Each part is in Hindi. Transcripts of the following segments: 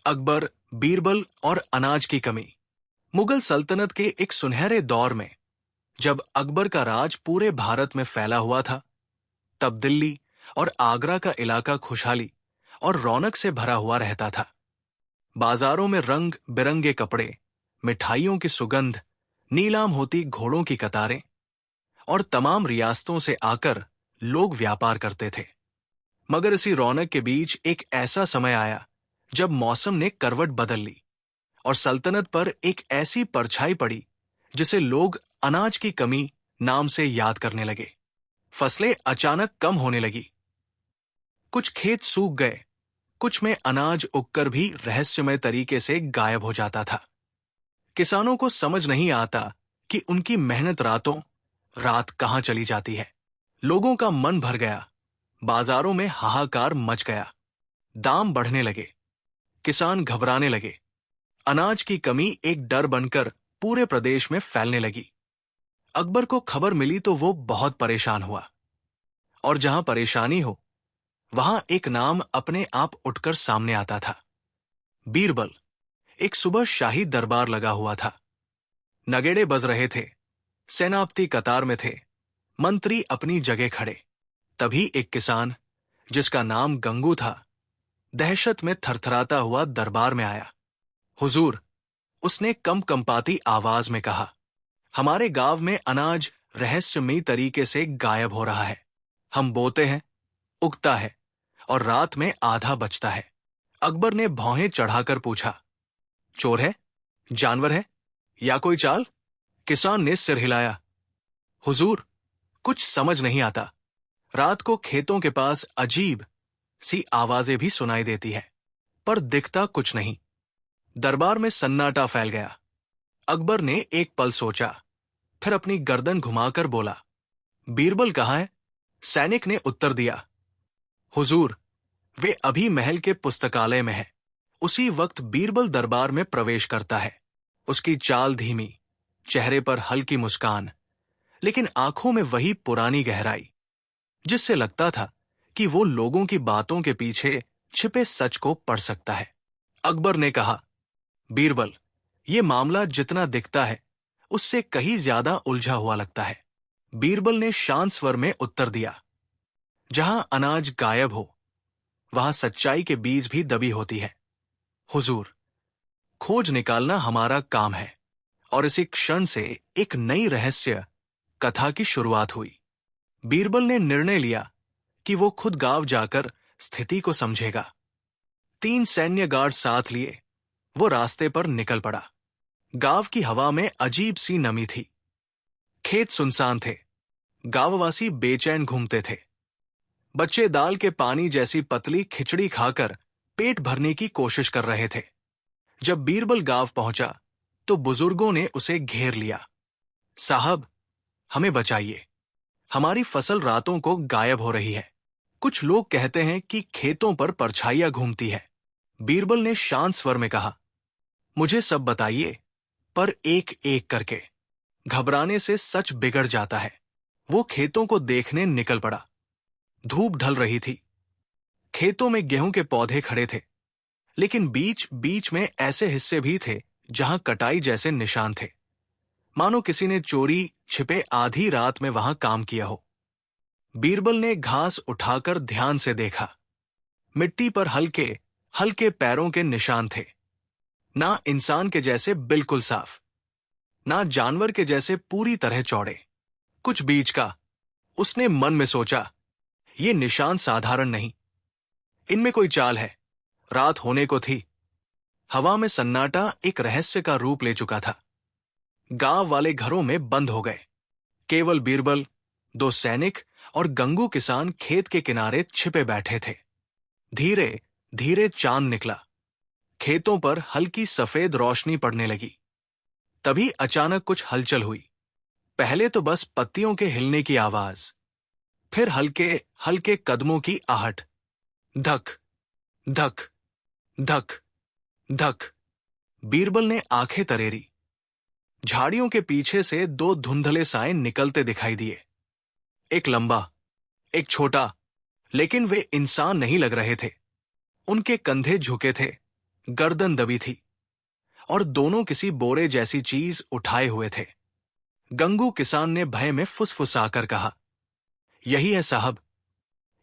अकबर, बीरबल और अनाज की कमी। मुगल सल्तनत के एक सुनहरे दौर में, जब अकबर का राज पूरे भारत में फैला हुआ था, तब दिल्ली और आगरा का इलाका खुशहाली और रौनक से भरा हुआ रहता था। बाजारों में रंग बिरंगे कपड़े, मिठाइयों की सुगंध, नीलाम होती घोड़ों की कतारें और तमाम रियासतों से आकर लोग व्यापार करते थे। मगर इसी रौनक के बीच एक ऐसा समय आया जब मौसम ने करवट बदल ली और सल्तनत पर एक ऐसी परछाई पड़ी जिसे लोग अनाज की कमी नाम से याद करने लगे। फसलें अचानक कम होने लगी, कुछ खेत सूख गए, कुछ में अनाज उगकर भी रहस्यमय तरीके से गायब हो जाता था। किसानों को समझ नहीं आता कि उनकी मेहनत रातों रात कहां चली जाती है। लोगों का मन भर गया, बाजारों में हाहाकार मच गया, दाम बढ़ने लगे, किसान घबराने लगे। अनाज की कमी एक डर बनकर पूरे प्रदेश में फैलने लगी। अकबर को खबर मिली तो वो बहुत परेशान हुआ, और जहां परेशानी हो वहां एक नाम अपने आप उठकर सामने आता था, बीरबल। एक सुबह शाही दरबार लगा हुआ था, नगेड़े बज रहे थे, सेनापति कतार में थे, मंत्री अपनी जगह खड़े। तभी एक किसान, जिसका नाम गंगू था, दहशत में थरथराता हुआ दरबार में आया। हुजूर, उसने कंपाती आवाज में कहा, हमारे गांव में अनाज रहस्यमयी तरीके से गायब हो रहा है। हम बोते हैं, उगता है और रात में आधा बचता है। अकबर ने भौहें चढ़ाकर पूछा, चोर है, जानवर है या कोई चाल? किसान ने सिर हिलाया, हुजूर, कुछ समझ नहीं आता। रात को खेतों के पास अजीब सी आवाजें भी सुनाई देती है, पर दिखता कुछ नहीं। दरबार में सन्नाटा फैल गया। अकबर ने एक पल सोचा, फिर अपनी गर्दन घुमाकर बोला, बीरबल कहाँ है? सैनिक ने उत्तर दिया, हुजूर, वे अभी महल के पुस्तकालय में है। उसी वक्त बीरबल दरबार में प्रवेश करता है। उसकी चाल धीमी, चेहरे पर हल्की मुस्कान, लेकिन आंखों में वही पुरानी गहराई, जिससे लगता था कि वो लोगों की बातों के पीछे छिपे सच को पढ़ सकता है। अकबर ने कहा, बीरबल, ये मामला जितना दिखता है उससे कहीं ज्यादा उलझा हुआ लगता है। बीरबल ने शांत स्वर में उत्तर दिया, जहां अनाज गायब हो वहां सच्चाई के बीज भी दबी होती है। हुजूर, खोज निकालना हमारा काम है। और इसी क्षण से एक नई रहस्य कथा की शुरुआत हुई। बीरबल ने निर्णय लिया कि वो खुद गांव जाकर स्थिति को समझेगा। 3 सैन्य गार्ड साथ लिए वो रास्ते पर निकल पड़ा। गांव की हवा में अजीब सी नमी थी। खेत सुनसान थे, गांववासी बेचैन घूमते थे। बच्चे दाल के पानी जैसी पतली खिचड़ी खाकर पेट भरने की कोशिश कर रहे थे। जब बीरबल गांव पहुंचा तो बुजुर्गों ने उसे घेर लिया। साहब, हमें बचाइए, हमारी फसल रातों को गायब हो रही है। कुछ लोग कहते हैं कि खेतों पर परछाइयां घूमती है। बीरबल ने शांत स्वर में कहा, मुझे सब बताइए, पर एक एक करके। घबराने से सच बिगड़ जाता है। वो खेतों को देखने निकल पड़ा। धूप ढल रही थी। खेतों में गेहूं के पौधे खड़े थे, लेकिन बीच बीच में ऐसे हिस्से भी थे जहां कटाई जैसे निशान थे, मानो किसी ने चोरी छिपे आधी रात में वहां काम किया हो। बीरबल ने घास उठाकर ध्यान से देखा। मिट्टी पर हल्के हल्के पैरों के निशान थे, ना इंसान के जैसे बिल्कुल साफ, ना जानवर के जैसे पूरी तरह चौड़े, कुछ बीच का। उसने मन में सोचा, ये निशान साधारण नहीं, इनमें कोई चाल है। रात होने को थी। हवा में सन्नाटा एक रहस्य का रूप ले चुका था। गांव वाले घरों में बंद हो गए। केवल बीरबल, 2 सैनिक और गंगू किसान खेत के किनारे छिपे बैठे थे। धीरे धीरे चांद निकला। खेतों पर हल्की सफेद रोशनी पड़ने लगी। तभी अचानक कुछ हलचल हुई। पहले तो बस पत्तियों के हिलने की आवाज, फिर हल्के हल्के कदमों की आहट। धक धक धक धक। बीरबल ने आंखें तरेरी। झाड़ियों के पीछे से 2 धुंधले साए निकलते दिखाई दिए। एक लंबा, एक छोटा, लेकिन वे इंसान नहीं लग रहे थे। उनके कंधे झुके थे, गर्दन दबी थी और दोनों किसी बोरे जैसी चीज उठाए हुए थे। गंगू किसान ने भय में फुसफुसाकर कहा, यही है साहब,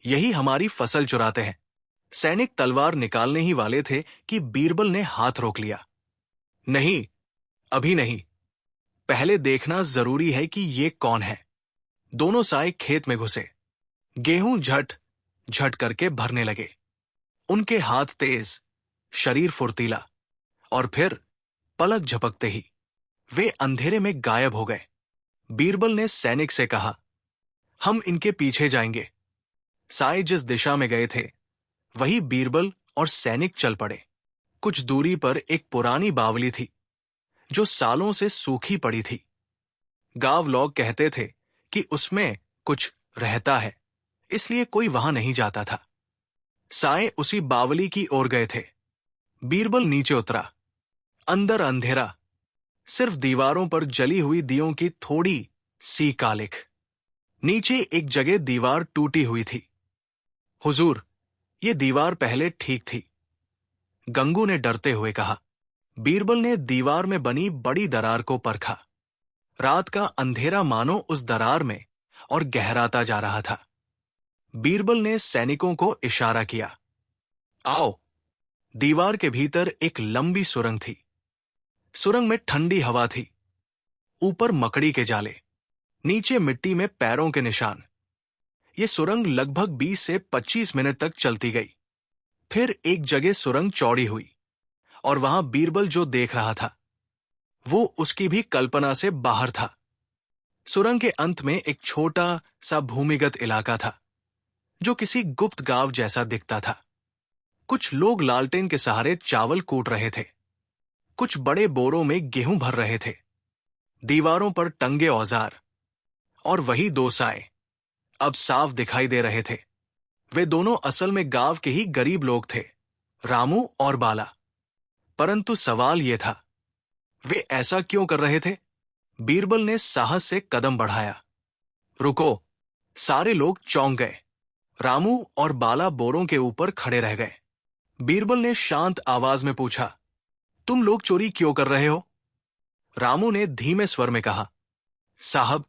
यही हमारी फसल चुराते हैं। सैनिक तलवार निकालने ही वाले थे कि बीरबल ने हाथ रोक लिया। नहीं, अभी नहीं, पहले देखना जरूरी है कि ये कौन है। दोनों साए खेत में घुसे। गेहूं झट झट करके भरने लगे। उनके हाथ तेज, शरीर फुर्तीला, और फिर पलक झपकते ही वे अंधेरे में गायब हो गए। बीरबल ने सैनिक से कहा, हम इनके पीछे जाएंगे। साए जिस दिशा में गए थे वही बीरबल और सैनिक चल पड़े। कुछ दूरी पर एक पुरानी बावली थी जो सालों से सूखी पड़ी थी। गांव लोग कहते थे कि उसमें कुछ रहता है, इसलिए कोई वहां नहीं जाता था। साए उसी बावली की ओर गए थे। बीरबल नीचे उतरा। अंदर अंधेरा, सिर्फ दीवारों पर जली हुई दियों की थोड़ी सी कालिख। नीचे एक जगह दीवार टूटी हुई थी। हुजूर, ये दीवार पहले ठीक थी, गंगू ने डरते हुए कहा। बीरबल ने दीवार में बनी बड़ी दरार को परखा। रात का अंधेरा मानो उस दरार में और गहराता जा रहा था। बीरबल ने सैनिकों को इशारा किया, आओ। दीवार के भीतर एक लंबी सुरंग थी। सुरंग में ठंडी हवा थी। ऊपर मकड़ी के जाले, नीचे मिट्टी में पैरों के निशान। ये सुरंग लगभग 20 से 25 मिनट तक चलती गई। फिर एक जगह सुरंग चौड़ी हुई और वहां बीरबल जो देख रहा था वो उसकी भी कल्पना से बाहर था। सुरंग के अंत में एक छोटा सा भूमिगत इलाका था जो किसी गुप्त गांव जैसा दिखता था। कुछ लोग लालटेन के सहारे चावल कूट रहे थे। कुछ बड़े बोरों में गेहूं भर रहे थे। दीवारों पर टंगे औजार। और वही दो साए अब साफ दिखाई दे रहे थे। वे दोनों असल में गांव के ही गरीब लोग थे, रामू और बाला। परंतु सवाल यह था, वे ऐसा क्यों कर रहे थे? बीरबल ने साहस से कदम बढ़ाया। रुको! सारे लोग चौंक गए। रामू और बाला बोरों के ऊपर खड़े रह गए। बीरबल ने शांत आवाज में पूछा, तुम लोग चोरी क्यों कर रहे हो? रामू ने धीमे स्वर में कहा, साहब,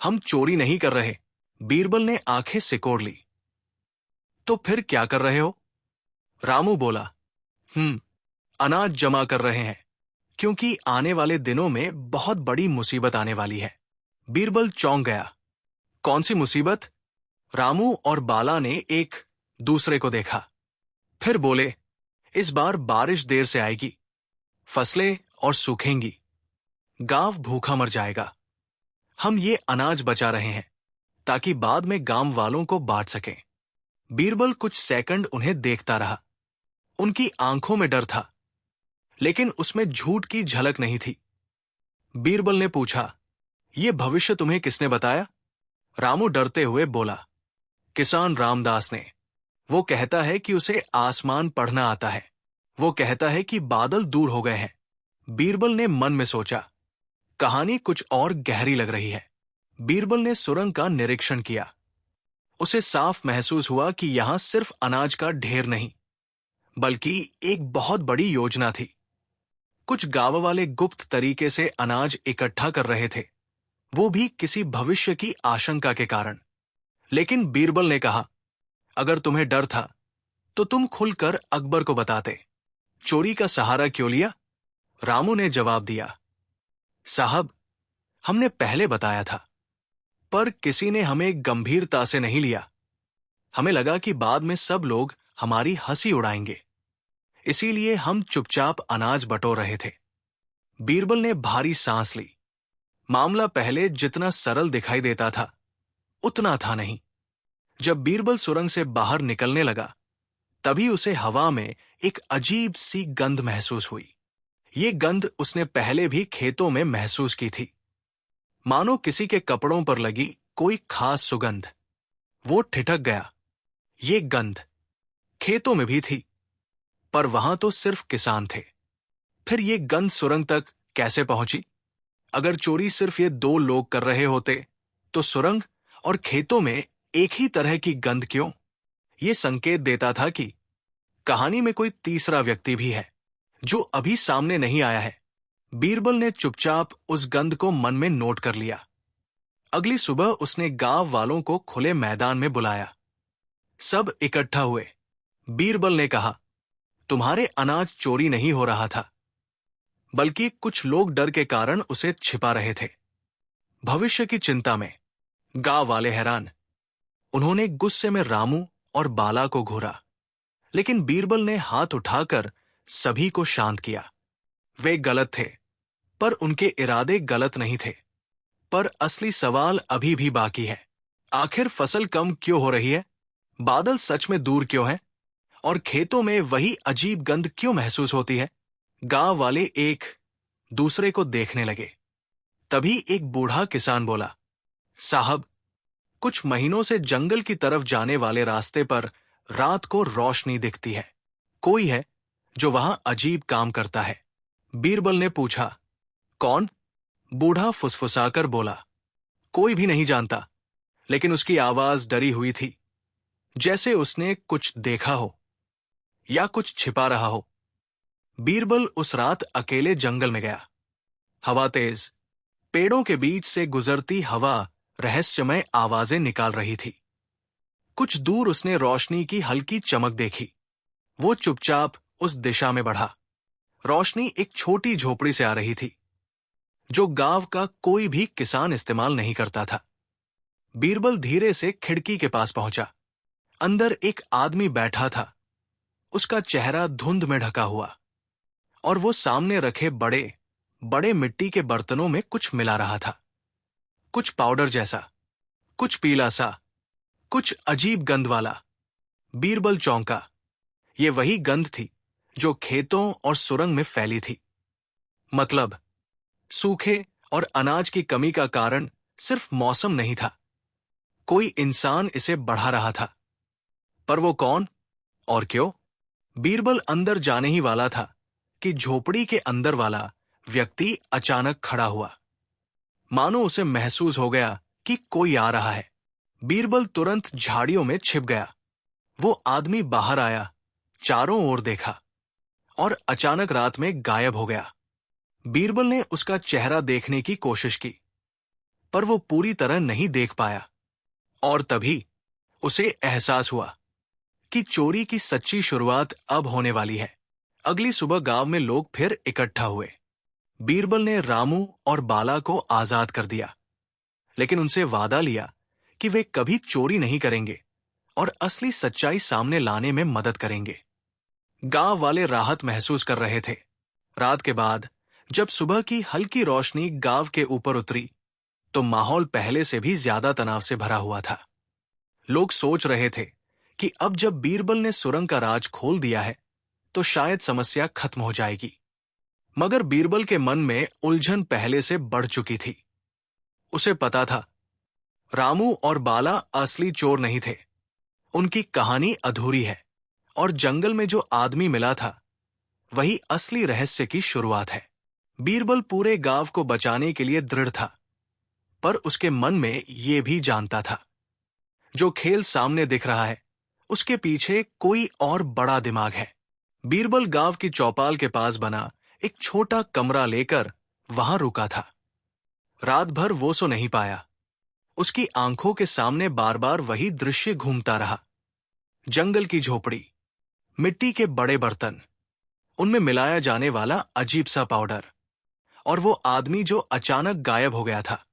हम चोरी नहीं कर रहे। बीरबल ने आंखें सिकोड़ ली। तो फिर क्या कर रहे हो? रामू बोला, अनाज जमा कर रहे हैं, क्योंकि आने वाले दिनों में बहुत बड़ी मुसीबत आने वाली है। बीरबल चौंक गया। कौन सी मुसीबत? रामू और बाला ने एक दूसरे को देखा। फिर बोले, इस बार बारिश देर से आएगी, फसलें और सूखेंगी, गांव भूखा मर जाएगा। हम ये अनाज बचा रहे हैं ताकि बाद में गांव वालों को बांट सकें। बीरबल कुछ सेकंड उन्हें देखता रहा। उनकी आंखों में डर था, लेकिन उसमें झूठ की झलक नहीं थी। बीरबल ने पूछा, यह भविष्य तुम्हें किसने बताया? रामू डरते हुए बोला, किसान रामदास ने। वो कहता है कि उसे आसमान पढ़ना आता है। वो कहता है कि बादल दूर हो गए हैं। बीरबल ने मन में सोचा, कहानी कुछ और गहरी लग रही है। बीरबल ने सुरंग का निरीक्षण किया। उसे साफ महसूस हुआ कि यहां सिर्फ अनाज का ढेर नहीं, बल्कि एक बहुत बड़ी योजना थी। कुछ गांव वाले गुप्त तरीके से अनाज इकट्ठा कर रहे थे, वो भी किसी भविष्य की आशंका के कारण। लेकिन बीरबल ने कहा, अगर तुम्हें डर था तो तुम खुलकर अकबर को बताते। चोरी का सहारा क्यों लिया? रामू ने जवाब दिया, साहब, हमने पहले बताया था, पर किसी ने हमें गंभीरता से नहीं लिया। हमें लगा कि बाद में सब लोग हमारी हंसी उड़ाएंगे, इसीलिए हम चुपचाप अनाज बटोर रहे थे। बीरबल ने भारी सांस ली। मामला पहले जितना सरल दिखाई देता था, उतना था नहीं। जब बीरबल सुरंग से बाहर निकलने लगा, तभी उसे हवा में एक अजीब सी गंध महसूस हुई। ये गंध उसने पहले भी खेतों में महसूस की थी, मानो किसी के कपड़ों पर लगी कोई खास सुगंध। वो ठिठक गया। ये गंध खेतों में भी थी, पर वहां तो सिर्फ किसान थे। फिर ये गंध सुरंग तक कैसे पहुंची? अगर चोरी सिर्फ ये दो लोग कर रहे होते, तो सुरंग और खेतों में एक ही तरह की गंध क्यों? ये संकेत देता था कि कहानी में कोई तीसरा व्यक्ति भी है। जो अभी सामने नहीं आया है। बीरबल ने चुपचाप उस गंध को मन में नोट कर लिया। अगली सुबह उसने गांव वालों को खुले मैदान में बुलाया। सब इकट्ठा हुए। बीरबल ने कहा, तुम्हारे अनाज चोरी नहीं हो रहा था, बल्कि कुछ लोग डर के कारण उसे छिपा रहे थे, भविष्य की चिंता में। गांव वाले हैरान। उन्होंने गुस्से में रामू और बाला को घूरा, लेकिन बीरबल ने हाथ उठाकर सभी को शांत किया। वे गलत थे, पर उनके इरादे गलत नहीं थे। पर असली सवाल अभी भी बाकी है। आखिर फसल कम क्यों हो रही है? बादल सच में दूर क्यों हैं? और खेतों में वही अजीब गंध क्यों महसूस होती है? गांव वाले एक दूसरे को देखने लगे। तभी एक बूढ़ा किसान बोला, साहब, कुछ महीनों से जंगल की तरफ जाने वाले रास्ते पर रात को रोशनी दिखती है। कोई है जो वहां अजीब काम करता है। बीरबल ने पूछा, कौन? बूढ़ा फुसफुसाकर बोला, कोई भी नहीं जानता, लेकिन उसकी आवाज डरी हुई थी, जैसे उसने कुछ देखा हो या कुछ छिपा रहा हो। बीरबल उस रात अकेले जंगल में गया। हवा तेज, पेड़ों के बीच से गुजरती हवा रहस्यमय आवाजें निकाल रही थी। कुछ दूर उसने रोशनी की हल्की चमक देखी। वो चुपचाप उस दिशा में बढ़ा। रोशनी एक छोटी झोपड़ी से आ रही थी, जो गांव का कोई भी किसान इस्तेमाल नहीं करता था। बीरबल धीरे से खिड़की के पास पहुंचा। अंदर एक आदमी बैठा था। उसका चेहरा धुंध में ढका हुआ, और वो सामने रखे बड़े बड़े मिट्टी के बर्तनों में कुछ मिला रहा था। कुछ पाउडर जैसा, कुछ पीला सा, कुछ अजीब गंध वाला। बीरबल चौंका। ये वही गंध थी जो खेतों और सुरंग में फैली थी। मतलब, सूखे और अनाज की कमी का कारण सिर्फ मौसम नहीं था, कोई इंसान इसे बढ़ा रहा था। पर वो कौन और क्यों? बीरबल अंदर जाने ही वाला था कि झोपड़ी के अंदर वाला व्यक्ति अचानक खड़ा हुआ। मानो उसे महसूस हो गया कि कोई आ रहा है। बीरबल तुरंत झाड़ियों में छिप गया। वो आदमी बाहर आया, चारों ओर देखा, और अचानक रात में गायब हो गया। बीरबल ने उसका चेहरा देखने की कोशिश की, पर वो पूरी तरह नहीं देख पाया। और तभी उसे एहसास हुआ कि चोरी की सच्ची शुरुआत अब होने वाली है। अगली सुबह गांव में लोग फिर इकट्ठा हुए। बीरबल ने रामू और बाला को आजाद कर दिया, लेकिन उनसे वादा लिया कि वे कभी चोरी नहीं करेंगे और असली सच्चाई सामने लाने में मदद करेंगे। गांव वाले राहत महसूस कर रहे थे। रात के बाद जब सुबह की हल्की रोशनी गांव के ऊपर उतरी, तो माहौल पहले से भी ज्यादा तनाव से भरा हुआ था। लोग सोच रहे थे कि अब जब बीरबल ने सुरंग का राज खोल दिया है, तो शायद समस्या खत्म हो जाएगी। मगर बीरबल के मन में उलझन पहले से बढ़ चुकी थी। उसे पता था, रामू और बाला असली चोर नहीं थे। उनकी कहानी अधूरी है, और जंगल में जो आदमी मिला था, वही असली रहस्य की शुरुआत है। बीरबल पूरे गांव को बचाने के लिए दृढ़ था, पर उसके मन में ये भी जानता था, जो खेल सामने दिख रहा है, उसके पीछे कोई और बड़ा दिमाग है। बीरबल गांव की चौपाल के पास बना एक छोटा कमरा लेकर वहां रुका था। रात भर वो सो नहीं पाया। उसकी आंखों के सामने बार बार वही दृश्य घूमता रहा। जंगल की झोपड़ी, मिट्टी के बड़े बर्तन, उनमें मिलाया जाने वाला अजीब सा पाउडर, और वो आदमी जो अचानक गायब हो गया था।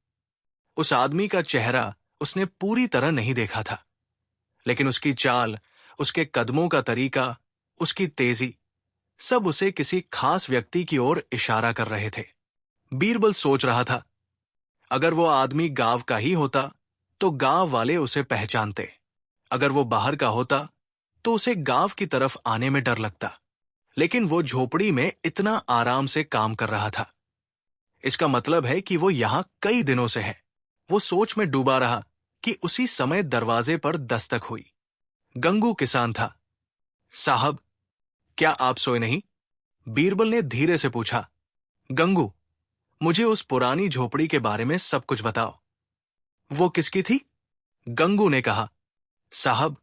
उस आदमी का चेहरा उसने पूरी तरह नहीं देखा था, लेकिन उसकी चाल, उसके कदमों का तरीका, उसकी तेजी, सब उसे किसी खास व्यक्ति की ओर इशारा कर रहे थे। बीरबल सोच रहा था, अगर वो आदमी गांव का ही होता तो गांव वाले उसे पहचानते। अगर वो बाहर का होता तो उसे गांव की तरफ आने में डर लगता। लेकिन वो झोपड़ी में इतना आराम से काम कर रहा था। इसका मतलब है कि वो यहां कई दिनों से है। वो सोच में डूबा रहा कि उसी समय दरवाजे पर दस्तक हुई। गंगू किसान था। साहब, क्या आप सोए नहीं? बीरबल ने धीरे से पूछा। गंगू, मुझे उस पुरानी झोपड़ी के बारे में सब कुछ बताओ। वो किसकी थी? गंगू ने कहा। साहब,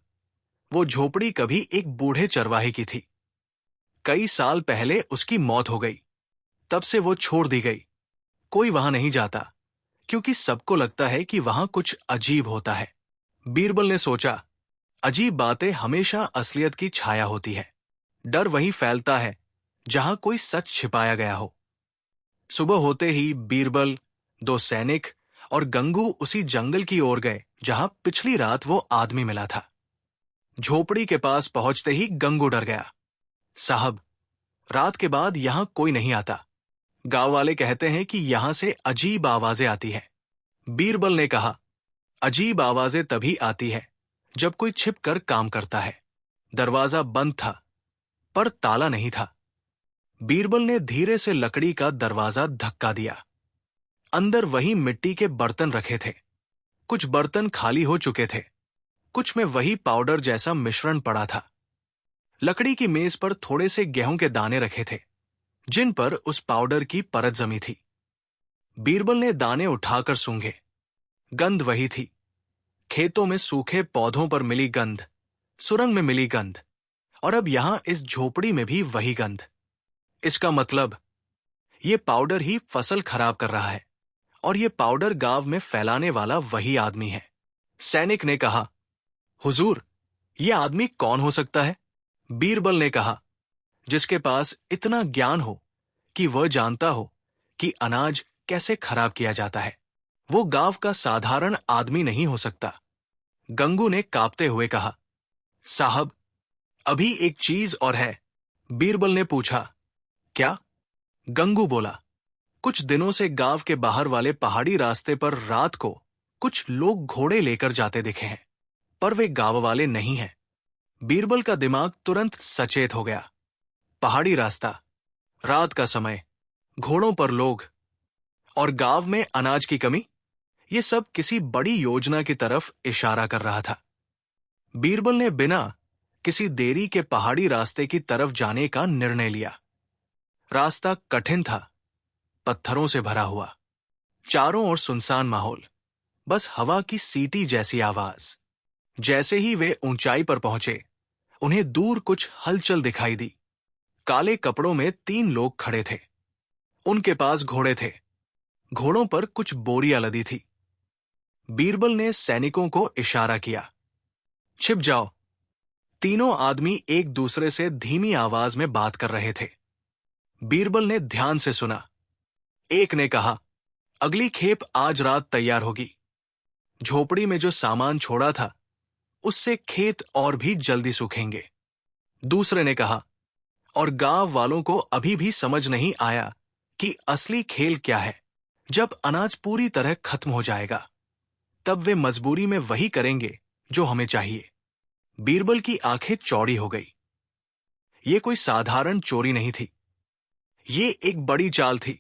वो झोपड़ी कभी एक बूढ़े चरवाहे की थी। कई साल पहले उसकी मौत हो गई। तब से वो छोड़ दी गई। कोई वहां नहीं जाता, क्योंकि सबको लगता है कि वहां कुछ अजीब होता है। बीरबल ने सोचा, अजीब बातें हमेशा असलियत की छाया होती है। डर वहीं फैलता है जहां कोई सच छिपाया गया हो। सुबह होते ही बीरबल, दो सैनिक और गंगू उसी जंगल की ओर गए जहां पिछली रात वो आदमी मिला था। झोपड़ी के पास पहुंचते ही गंगू डर गया। साहब, रात के बाद यहां कोई नहीं आता। गांव वाले कहते हैं कि यहां से अजीब आवाजें आती हैं। बीरबल ने कहा, अजीब आवाजें तभी आती है जब कोई छिप कर काम करता है। दरवाजा बंद था, पर ताला नहीं था। बीरबल ने धीरे से लकड़ी का दरवाजा धक्का दिया। अंदर वही मिट्टी के बर्तन रखे थे। कुछ बर्तन खाली हो चुके थे, कुछ में वही पाउडर जैसा मिश्रण पड़ा था। लकड़ी की मेज पर थोड़े से गेहूं के दाने रखे थे, जिन पर उस पाउडर की परत जमी थी। बीरबल ने दाने उठाकर सूंघे। गंध वही थी। खेतों में सूखे पौधों पर मिली गंध, सुरंग में मिली गंध, और अब यहां इस झोपड़ी में भी वही गंध। इसका मतलब, ये पाउडर ही फसल खराब कर रहा है, और ये पाउडर गांव में फैलाने वाला वही आदमी है। सैनिक ने कहा, हुजूर, ये आदमी कौन हो सकता है? बीरबल ने कहा, जिसके पास इतना ज्ञान हो कि वह जानता हो कि अनाज कैसे खराब किया जाता है। वो गांव का साधारण आदमी नहीं हो सकता। गंगू ने कांपते हुए कहा, साहब, अभी एक चीज और है। बीरबल ने पूछा, क्या? गंगू बोला, कुछ दिनों से गांव के बाहर वाले पहाड़ी रास्ते पर रात को कुछ लोग घोड़े लेकर जाते दिखे हैं, पर वे गांव वाले नहीं हैं। बीरबल का दिमाग तुरंत सचेत हो गया। पहाड़ी रास्ता, रात का समय, घोड़ों पर लोग, और गांव में अनाज की कमी, ये सब किसी बड़ी योजना की तरफ इशारा कर रहा था। बीरबल ने बिना किसी देरी के पहाड़ी रास्ते की तरफ जाने का निर्णय लिया। रास्ता कठिन था, पत्थरों से भरा हुआ, चारों ओर सुनसान माहौल, बस हवा की सीटी जैसी आवाज। जैसे ही वे ऊंचाई पर पहुंचे, उन्हें दूर कुछ हलचल दिखाई दी। काले कपड़ों में 3 लोग खड़े थे। उनके पास घोड़े थे। घोड़ों पर कुछ बोरियां लदी थी। बीरबल ने सैनिकों को इशारा किया, छिप जाओ। तीनों आदमी एक दूसरे से धीमी आवाज में बात कर रहे थे। बीरबल ने ध्यान से सुना। एक ने कहा, अगली खेप आज रात तैयार होगी। झोपड़ी में जो सामान छोड़ा था, उससे खेत और भी जल्दी सूखेंगे। दूसरे ने कहा, और गांव वालों को अभी भी समझ नहीं आया कि असली खेल क्या है। जब अनाज पूरी तरह खत्म हो जाएगा, तब वे मजबूरी में वही करेंगे जो हमें चाहिए। बीरबल की आंखें चौड़ी हो गई। ये कोई साधारण चोरी नहीं थी, ये एक बड़ी चाल थी।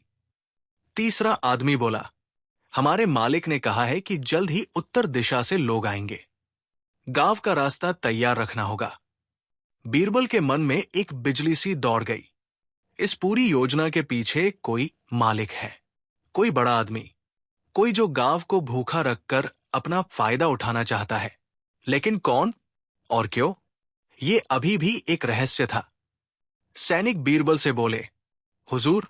तीसरा आदमी बोला, हमारे मालिक ने कहा है कि जल्द ही उत्तर दिशा से लोग आएंगे। गांव का रास्ता तैयार रखना होगा। बीरबल के मन में एक बिजली सी दौड़ गई। इस पूरी योजना के पीछे कोई मालिक है, कोई बड़ा आदमी, कोई जो गांव को भूखा रखकर अपना फायदा उठाना चाहता है। लेकिन कौन और क्यों, ये अभी भी एक रहस्य था। सैनिक बीरबल से बोले, हुजूर,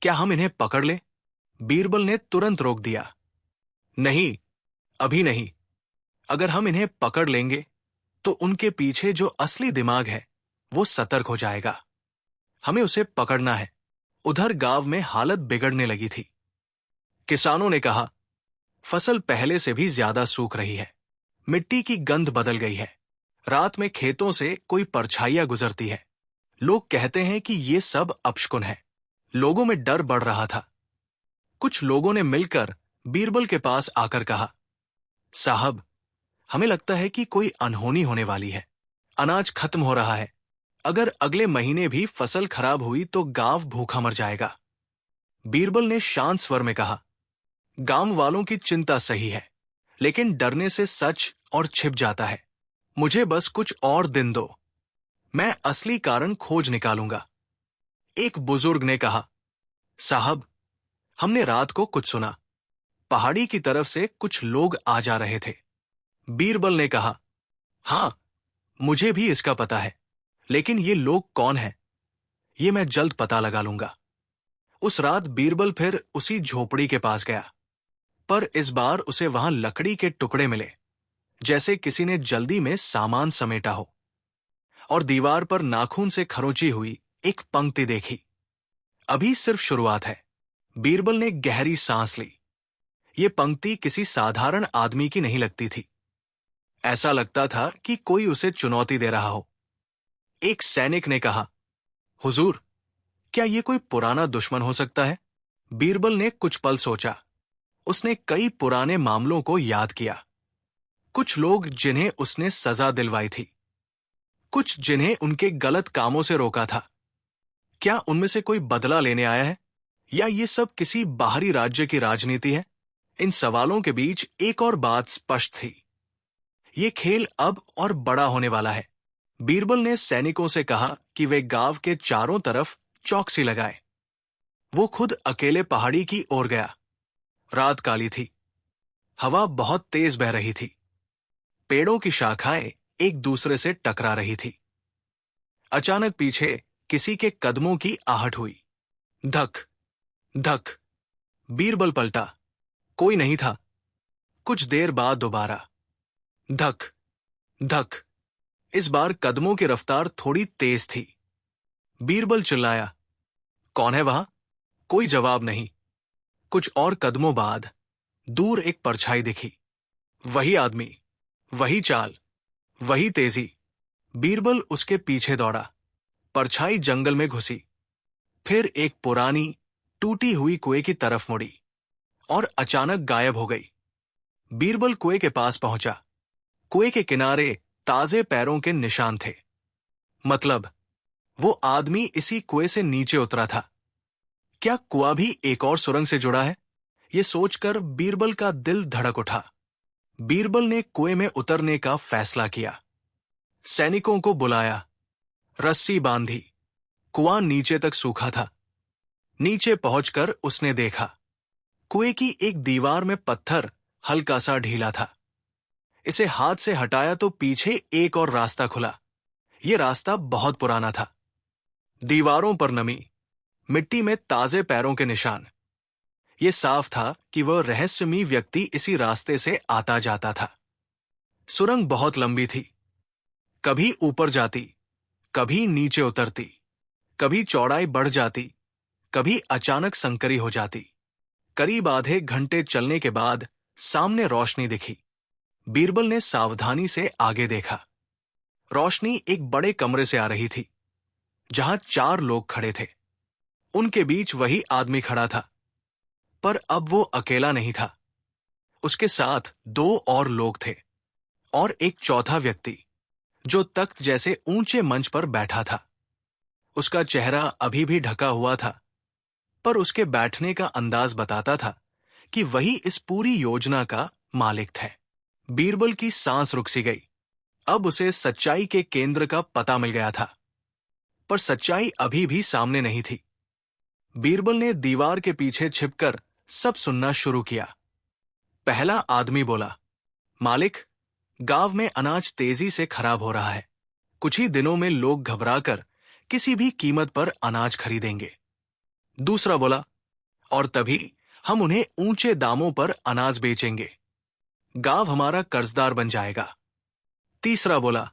क्या हम इन्हें पकड़ लें? बीरबल ने तुरंत रोक दिया, नहीं, अभी नहीं। अगर हम इन्हें पकड़ लेंगे तो उनके पीछे जो असली दिमाग है वो सतर्क हो जाएगा। हमें उसे पकड़ना है। उधर गांव में हालत बिगड़ने लगी थी। किसानों ने कहा, फसल पहले से भी ज्यादा सूख रही है। मिट्टी की गंध बदल गई है। रात में खेतों से कोई परछाइयां गुजरती है। लोग कहते हैं कि ये सब अपशकुन है। लोगों में डर बढ़ रहा था। कुछ लोगों ने मिलकर बीरबल के पास आकर कहा, साहब, हमें लगता है कि कोई अनहोनी होने वाली है। अनाज खत्म हो रहा है। अगर अगले महीने भी फसल खराब हुई तो गांव भूखा मर जाएगा। बीरबल ने शांत स्वर में कहा, गांव वालों की चिंता सही है, लेकिन डरने से सच और छिप जाता है। मुझे बस कुछ और दिन दो, मैं असली कारण खोज निकालूंगा। एक बुजुर्ग ने कहा, साहब, हमने रात को कुछ सुना। पहाड़ी की तरफ से कुछ लोग आ जा रहे थे। बीरबल ने कहा, हां, मुझे भी इसका पता है, लेकिन ये लोग कौन हैं? ये मैं जल्द पता लगा लूंगा। उस रात बीरबल फिर उसी झोपड़ी के पास गया, पर इस बार उसे वहां लकड़ी के टुकड़े मिले, जैसे किसी ने जल्दी में सामान समेटा हो, और दीवार पर नाखून से खरोंची हुई एक पंक्ति देखी। अभी सिर्फ शुरुआत है। बीरबल ने गहरी सांस ली। ये पंक्ति किसी साधारण आदमी की नहीं लगती थी। ऐसा लगता था कि कोई उसे चुनौती दे रहा हो। एक सैनिक ने कहा, हुजूर, क्या ये कोई पुराना दुश्मन हो सकता है? बीरबल ने कुछ पल सोचा। उसने कई पुराने मामलों को याद किया। कुछ लोग जिन्हें उसने सजा दिलवाई थी, कुछ जिन्हें उनके गलत कामों से रोका था। क्या उनमें से कोई बदला लेने आया है, या ये सब किसी बाहरी राज्य की राजनीति है? इन सवालों के बीच एक और बात स्पष्ट थी। ये खेल अब और बड़ा होने वाला है। बीरबल ने सैनिकों से कहा कि वे गांव के चारों तरफ चौकसी लगाए। वो खुद अकेले पहाड़ी की ओर गया। रात काली थी। हवा बहुत तेज बह रही थी। पेड़ों की शाखाएं एक दूसरे से टकरा रही थी। अचानक पीछे किसी के कदमों की आहट हुई। धक धक। बीरबल पलटा। कोई नहीं था। कुछ देर बाद दोबारा धक धक। इस बार कदमों की रफ्तार थोड़ी तेज थी। बीरबल चिल्लाया, कौन है वहां? कोई जवाब नहीं। कुछ और कदमों बाद दूर एक परछाई दिखी। वही आदमी, वही चाल, वही तेजी। बीरबल उसके पीछे दौड़ा। परछाई जंगल में घुसी, फिर एक पुरानी टूटी हुई कुएं की तरफ मुड़ी और अचानक गायब हो गई। बीरबल कुएं के पास पहुंचा। कुएं के किनारे ताजे पैरों के निशान थे। मतलब वो आदमी इसी कुएं से नीचे उतरा था। क्या कुआं भी एक और सुरंग से जुड़ा है? ये सोचकर बीरबल का दिल धड़क उठा। बीरबल ने कुएं में उतरने का फैसला किया। सैनिकों को बुलाया। रस्सी बांधी। कुआं नीचे तक सूखा था। नीचे पहुंचकर उसने देखा, कुएं की एक दीवार में पत्थर हल्का सा ढीला था। इसे हाथ से हटाया तो पीछे एक और रास्ता खुला। यह रास्ता बहुत पुराना था। दीवारों पर नमी, मिट्टी में ताजे पैरों के निशान। यह साफ था कि वह रहस्यमयी व्यक्ति इसी रास्ते से आता जाता था। सुरंग बहुत लंबी थी। कभी ऊपर जाती, कभी नीचे उतरती, कभी चौड़ाई बढ़ जाती, कभी अचानक संकरी हो जाती। करीब आधे घंटे चलने के बाद सामने रोशनी दिखी। बीरबल ने सावधानी से आगे देखा। रोशनी एक बड़े कमरे से आ रही थी, जहां 4 लोग खड़े थे। उनके बीच वही आदमी खड़ा था, पर अब वो अकेला नहीं था। उसके साथ 2 और लोग थे, और एक चौथा व्यक्ति, जो तख्त जैसे ऊंचे मंच पर बैठा था। उसका चेहरा अभी भी ढका हुआ था, पर उसके बैठने का अंदाज बताता था कि वही इस पूरी योजना का मालिक था। बीरबल की सांस रुक सी गई। अब उसे सच्चाई के केंद्र का पता मिल गया था, पर सच्चाई अभी भी सामने नहीं थी। बीरबल ने दीवार के पीछे छिपकर सब सुनना शुरू किया। पहला आदमी बोला, मालिक, गांव में अनाज तेजी से खराब हो रहा है। कुछ ही दिनों में लोग घबराकर किसी भी कीमत पर अनाज खरीदेंगे। दूसरा बोला, और तभी हम उन्हें ऊंचे दामों पर अनाज बेचेंगे। गांव हमारा कर्जदार बन जाएगा। तीसरा बोला,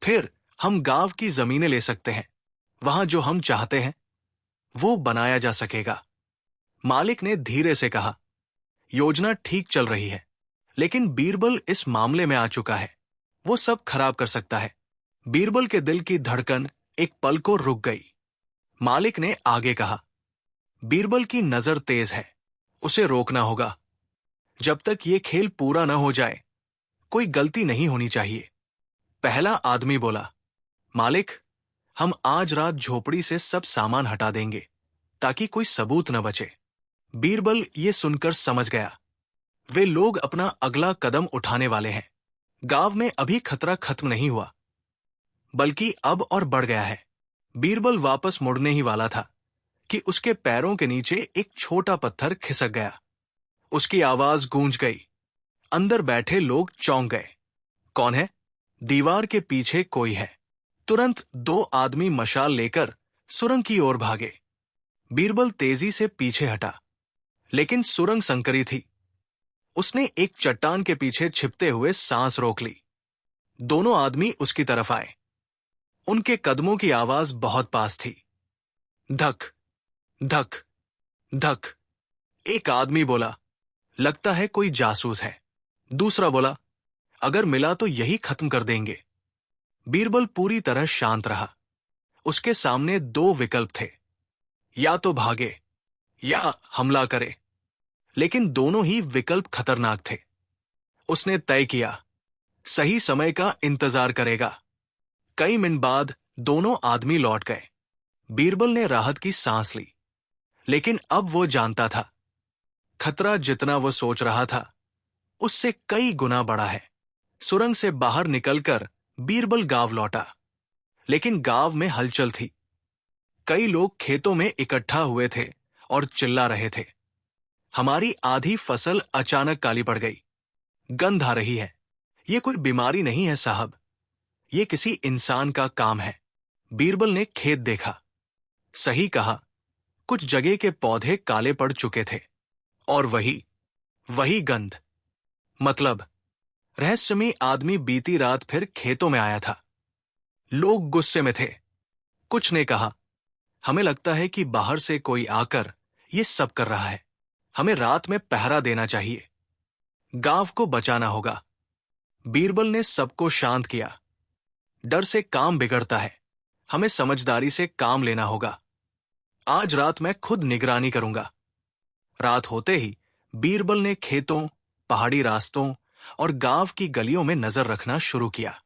फिर हम गांव की जमीनें ले सकते हैं। वहां जो हम चाहते हैं वो बनाया जा सकेगा। मालिक ने धीरे से कहा, योजना ठीक चल रही है, लेकिन बीरबल इस मामले में आ चुका है। वो सब खराब कर सकता है। बीरबल के दिल की धड़कन एक पल को रुक गई। मालिक ने आगे कहा, बीरबल की नजर तेज है, उसे रोकना होगा। जब तक ये खेल पूरा न हो जाए, कोई गलती नहीं होनी चाहिए। पहला आदमी बोला, मालिक, हम आज रात झोपड़ी से सब सामान हटा देंगे, ताकि कोई सबूत न बचे। बीरबल ये सुनकर समझ गया, वे लोग अपना अगला कदम उठाने वाले हैं। गांव में अभी खतरा खत्म नहीं हुआ, बल्कि अब और बढ़ गया है। बीरबल वापस मुड़ने ही वाला था कि उसके पैरों के नीचे एक छोटा पत्थर खिसक गया। उसकी आवाज गूंज गई। अंदर बैठे लोग चौंक गए। कौन है? दीवार के पीछे कोई है। तुरंत 2 आदमी मशाल लेकर सुरंग की ओर भागे। बीरबल तेजी से पीछे हटा, लेकिन सुरंग संकरी थी। उसने एक चट्टान के पीछे छिपते हुए सांस रोक ली। दोनों आदमी उसकी तरफ आए। उनके कदमों की आवाज बहुत पास थी। धक, धक, धक। एक आदमी बोला, लगता है कोई जासूस है। दूसरा बोला, अगर मिला तो यही खत्म कर देंगे। बीरबल पूरी तरह शांत रहा। उसके सामने दो विकल्प थे, या तो भागे या हमला करे, लेकिन दोनों ही विकल्प खतरनाक थे। उसने तय किया, सही समय का इंतजार करेगा। कई मिनट बाद दोनों आदमी लौट गए। बीरबल ने राहत की सांस ली, लेकिन अब वो जानता था, खतरा जितना वो सोच रहा था उससे कई गुना बड़ा है। सुरंग से बाहर निकलकर बीरबल गांव लौटा, लेकिन गांव में हलचल थी। कई लोग खेतों में इकट्ठा हुए थे और चिल्ला रहे थे, हमारी आधी फसल अचानक काली पड़ गई। गंध आ रही है। ये कोई बीमारी नहीं है साहब, ये किसी इंसान का काम है। बीरबल ने खेत देखा। सही कहा, कुछ जगह के पौधे काले पड़ चुके थे। और वही गंध। मतलब रहस्यमयी आदमी बीती रात फिर खेतों में आया था। लोग गुस्से में थे। कुछ ने कहा, हमें लगता है कि बाहर से कोई आकर ये सब कर रहा है। हमें रात में पहरा देना चाहिए। गांव को बचाना होगा। बीरबल ने सबको शांत किया। डर से काम बिगड़ता है। हमें समझदारी से काम लेना होगा। आज रात मैं खुद निगरानी करूंगा। रात होते ही बीरबल ने खेतों, पहाड़ी रास्तों और गांव की गलियों में नजर रखना शुरू किया।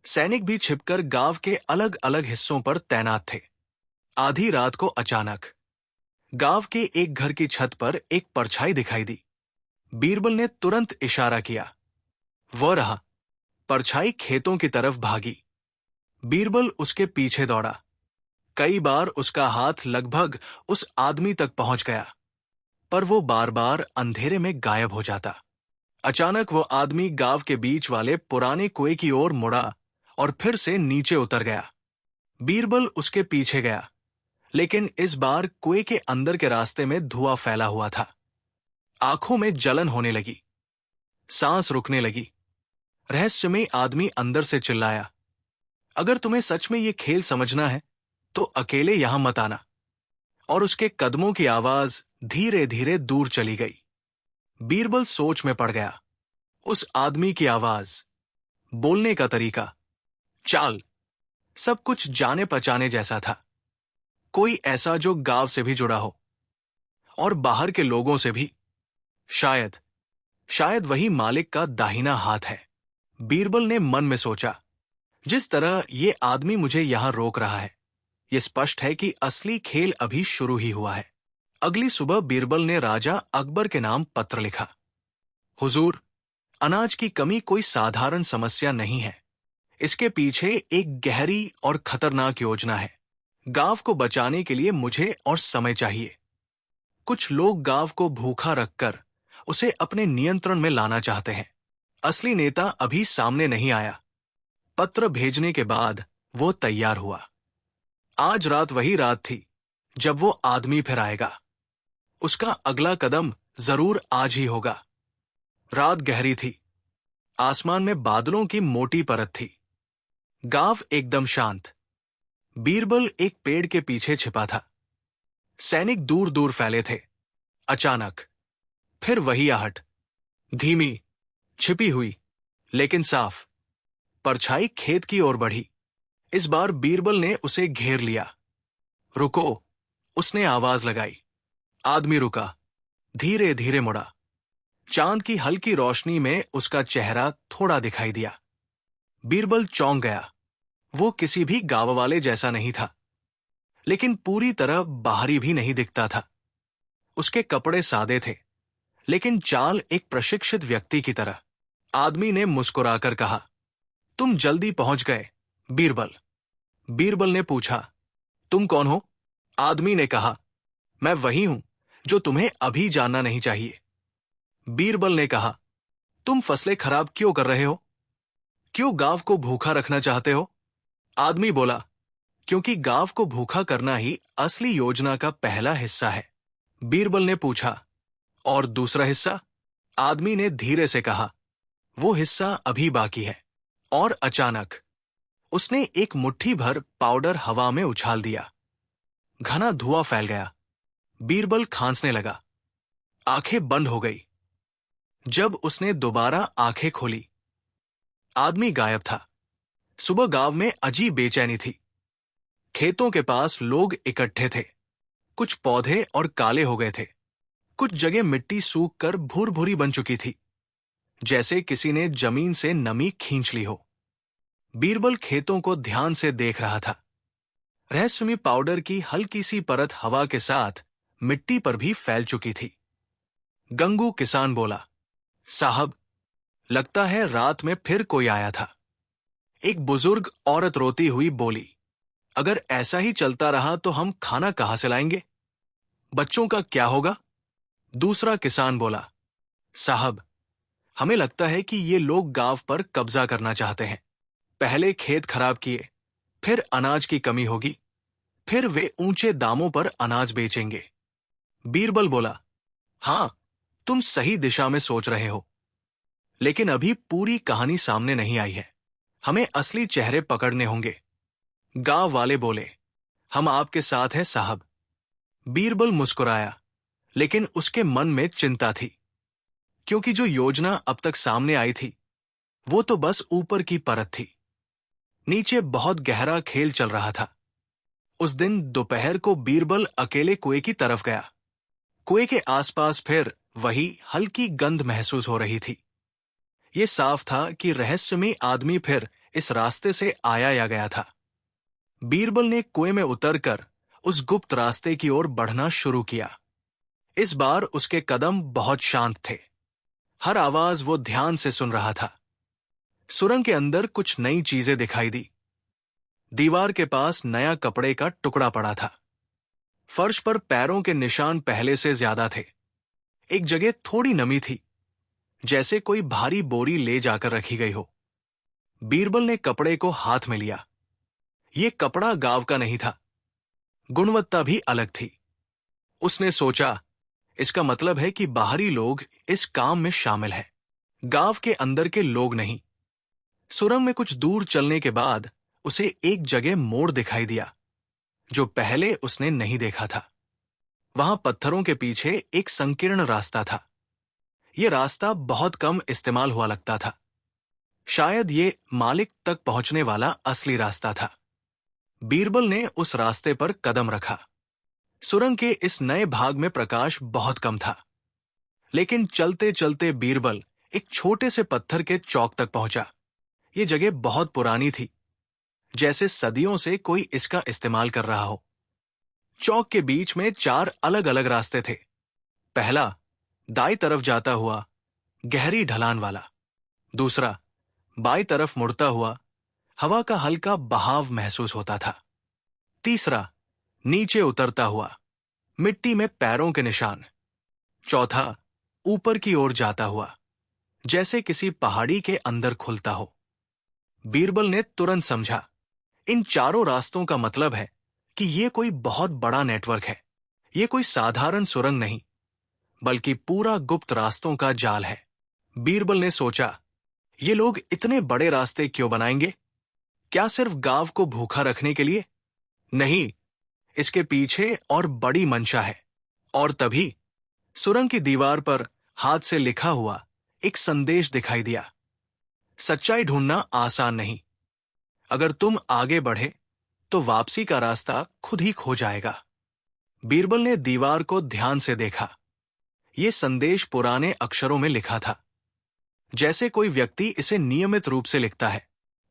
सैनिक भी छिपकर गांव के अलग अलग हिस्सों पर तैनात थे। आधी रात को अचानक गांव के एक घर की छत पर एक परछाई दिखाई दी। बीरबल ने तुरंत इशारा किया। वह रहा। परछाई खेतों की तरफ भागी। बीरबल उसके पीछे दौड़ा। कई बार उसका हाथ लगभग उस आदमी तक पहुंच गया, पर वो बार बार अंधेरे में गायब हो जाता। अचानक वो आदमी गांव के बीच वाले पुराने कुएं की ओर मुड़ा और फिर से नीचे उतर गया। बीरबल उसके पीछे गया, लेकिन इस बार कुएं के अंदर के रास्ते में धुआं फैला हुआ था। आंखों में जलन होने लगी, सांस रुकने लगी। रहस्यमयी आदमी अंदर से चिल्लाया, अगर तुम्हें सच में ये खेल समझना है तो अकेले यहां मत आना। और उसके कदमों की आवाज धीरे धीरे दूर चली गई। बीरबल सोच में पड़ गया। उस आदमी की आवाज, बोलने का तरीका, चाल, सब कुछ जाने पहचाने जैसा था। कोई ऐसा जो गांव से भी जुड़ा हो और बाहर के लोगों से भी। शायद वही मालिक का दाहिना हाथ है। बीरबल ने मन में सोचा, जिस तरह ये आदमी मुझे यहां रोक रहा है, यह स्पष्ट है कि असली खेल अभी शुरू ही हुआ है। अगली सुबह बीरबल ने राजा अकबर के नाम पत्र लिखा। हुजूर, अनाज की कमी कोई साधारण समस्या नहीं है। इसके पीछे एक गहरी और खतरनाक योजना है। गांव को बचाने के लिए मुझे और समय चाहिए। कुछ लोग गांव को भूखा रखकर उसे अपने नियंत्रण में लाना चाहते हैं। असली नेता अभी सामने नहीं आया। पत्र भेजने के बाद वो तैयार हुआ। आज रात वही रात थी जब वो आदमी फिर आएगा। उसका अगला कदम जरूर आज ही होगा। रात गहरी थी। आसमान में बादलों की मोटी परत थी। गांव एकदम शांत। बीरबल एक पेड़ के पीछे छिपा था। सैनिक दूर दूर फैले थे। अचानक फिर वही आहट, धीमी, छिपी हुई, लेकिन साफ। परछाई खेत की ओर बढ़ी। इस बार बीरबल ने उसे घेर लिया। रुको, उसने आवाज लगाई। आदमी रुका, धीरे धीरे मुड़ा। चांद की हल्की रोशनी में उसका चेहरा थोड़ा दिखाई दिया। बीरबल चौंक गया। वो किसी भी गांव वाले जैसा नहीं था, लेकिन पूरी तरह बाहरी भी नहीं दिखता था। उसके कपड़े सादे थे, लेकिन चाल एक प्रशिक्षित व्यक्ति की तरह। आदमी ने मुस्कुराकर कहा, तुम जल्दी पहुंच गए, बीरबल। बीरबल ने पूछा, तुम कौन हो? आदमी ने कहा, मैं वही हूं जो तुम्हें अभी जानना नहीं चाहिए। बीरबल ने कहा, तुम फसलें खराब क्यों कर रहे हो? क्यों गांव को भूखा रखना चाहते हो? आदमी बोला, क्योंकि गांव को भूखा करना ही असली योजना का पहला हिस्सा है। बीरबल ने पूछा, और दूसरा हिस्सा? आदमी ने धीरे से कहा, वो हिस्सा अभी बाकी है। और अचानक उसने एक मुट्ठी भर पाउडर हवा में उछाल दिया। घना धुआं फैल गया। बीरबल खांसने लगा। आंखें बंद हो गई। जब उसने दोबारा आंखें खोली, आदमी गायब था। सुबह गांव में अजीब बेचैनी थी। खेतों के पास लोग इकट्ठे थे। कुछ पौधे और काले हो गए थे। कुछ जगह मिट्टी सूख कर भूर-भूरी बन चुकी थी, जैसे किसी ने जमीन से नमी खींच ली हो। बीरबल खेतों को ध्यान से देख रहा था। रहस्यमयी पाउडर की हल्की सी परत हवा के साथ मिट्टी पर भी फैल चुकी थी। गंगू किसान बोला, साहब, लगता है रात में फिर कोई आया था। एक बुजुर्ग औरत रोती हुई बोली, अगर ऐसा ही चलता रहा तो हम खाना कहां से लाएंगे? बच्चों का क्या होगा? दूसरा किसान बोला, साहब, हमें लगता है कि ये लोग गांव पर कब्जा करना चाहते हैं। पहले खेत खराब किए, फिर अनाज की कमी होगी, फिर वे ऊंचे दामों पर अनाज बेचेंगे। बीरबल बोला, हां, तुम सही दिशा में सोच रहे हो, लेकिन अभी पूरी कहानी सामने नहीं आई है। हमें असली चेहरे पकड़ने होंगे। गांव वाले बोले, हम आपके साथ हैं साहब। बीरबल मुस्कुराया, लेकिन उसके मन में चिंता थी, क्योंकि जो योजना अब तक सामने आई थी वो तो बस ऊपर की परत थी। नीचे बहुत गहरा खेल चल रहा था। उस दिन दोपहर को बीरबल अकेले कुएं की तरफ गया। कुएं के आसपास फिर वही हल्की गंध महसूस हो रही थी। ये साफ था कि रहस्यमयी आदमी फिर इस रास्ते से आया या गया था। बीरबल ने कुएं में उतरकर उस गुप्त रास्ते की ओर बढ़ना शुरू किया। इस बार उसके कदम बहुत शांत थे। हर आवाज वो ध्यान से सुन रहा था। सुरंग के अंदर कुछ नई चीजें दिखाई दी। दीवार के पास नया कपड़े का टुकड़ा पड़ा था। फर्श पर पैरों के निशान पहले से ज्यादा थे। एक जगह थोड़ी नमी थी, जैसे कोई भारी बोरी ले जाकर रखी गई हो। बीरबल ने कपड़े को हाथ में लिया। ये कपड़ा गांव का नहीं था। गुणवत्ता भी अलग थी। उसने सोचा, इसका मतलब है कि बाहरी लोग इस काम में शामिल हैं, गांव के अंदर के लोग नहीं। सुरंग में कुछ दूर चलने के बाद उसे एक जगह मोड़ दिखाई दिया, जो पहले उसने नहीं देखा था। वहां पत्थरों के पीछे एक संकीर्ण रास्ता था। यह रास्ता बहुत कम इस्तेमाल हुआ लगता था। शायद ये मालिक तक पहुंचने वाला असली रास्ता था। बीरबल ने उस रास्ते पर कदम रखा। सुरंग के इस नए भाग में प्रकाश बहुत कम था, लेकिन चलते चलते बीरबल एक छोटे से पत्थर के चौक तक पहुंचा। ये जगह बहुत पुरानी थी, जैसे सदियों से कोई इसका इस्तेमाल कर रहा हो। चौक के बीच में 4 अलग अलग रास्ते थे। पहला दाईं तरफ जाता हुआ, गहरी ढलान वाला। दूसरा बाईं तरफ मुड़ता हुआ, हवा का हल्का बहाव महसूस होता था। तीसरा नीचे उतरता हुआ, मिट्टी में पैरों के निशान। चौथा ऊपर की ओर जाता हुआ, जैसे किसी पहाड़ी के अंदर खुलता हो। बीरबल ने तुरंत समझा, इन चारों रास्तों का मतलब है कि यह कोई बहुत बड़ा नेटवर्क है। यह कोई साधारण सुरंग नहीं, बल्कि पूरा गुप्त रास्तों का जाल है। बीरबल ने सोचा, ये लोग इतने बड़े रास्ते क्यों बनाएंगे? क्या सिर्फ गांव को भूखा रखने के लिए? नहीं, इसके पीछे और बड़ी मंशा है। और तभी सुरंग की दीवार पर हाथ से लिखा हुआ एक संदेश दिखाई दिया। सच्चाई ढूंढना आसान नहीं। अगर तुम आगे बढ़े तो वापसी का रास्ता खुद ही खो जाएगा। बीरबल ने दीवार को ध्यान से देखा। यह संदेश पुराने अक्षरों में लिखा था, जैसे कोई व्यक्ति इसे नियमित रूप से लिखता है।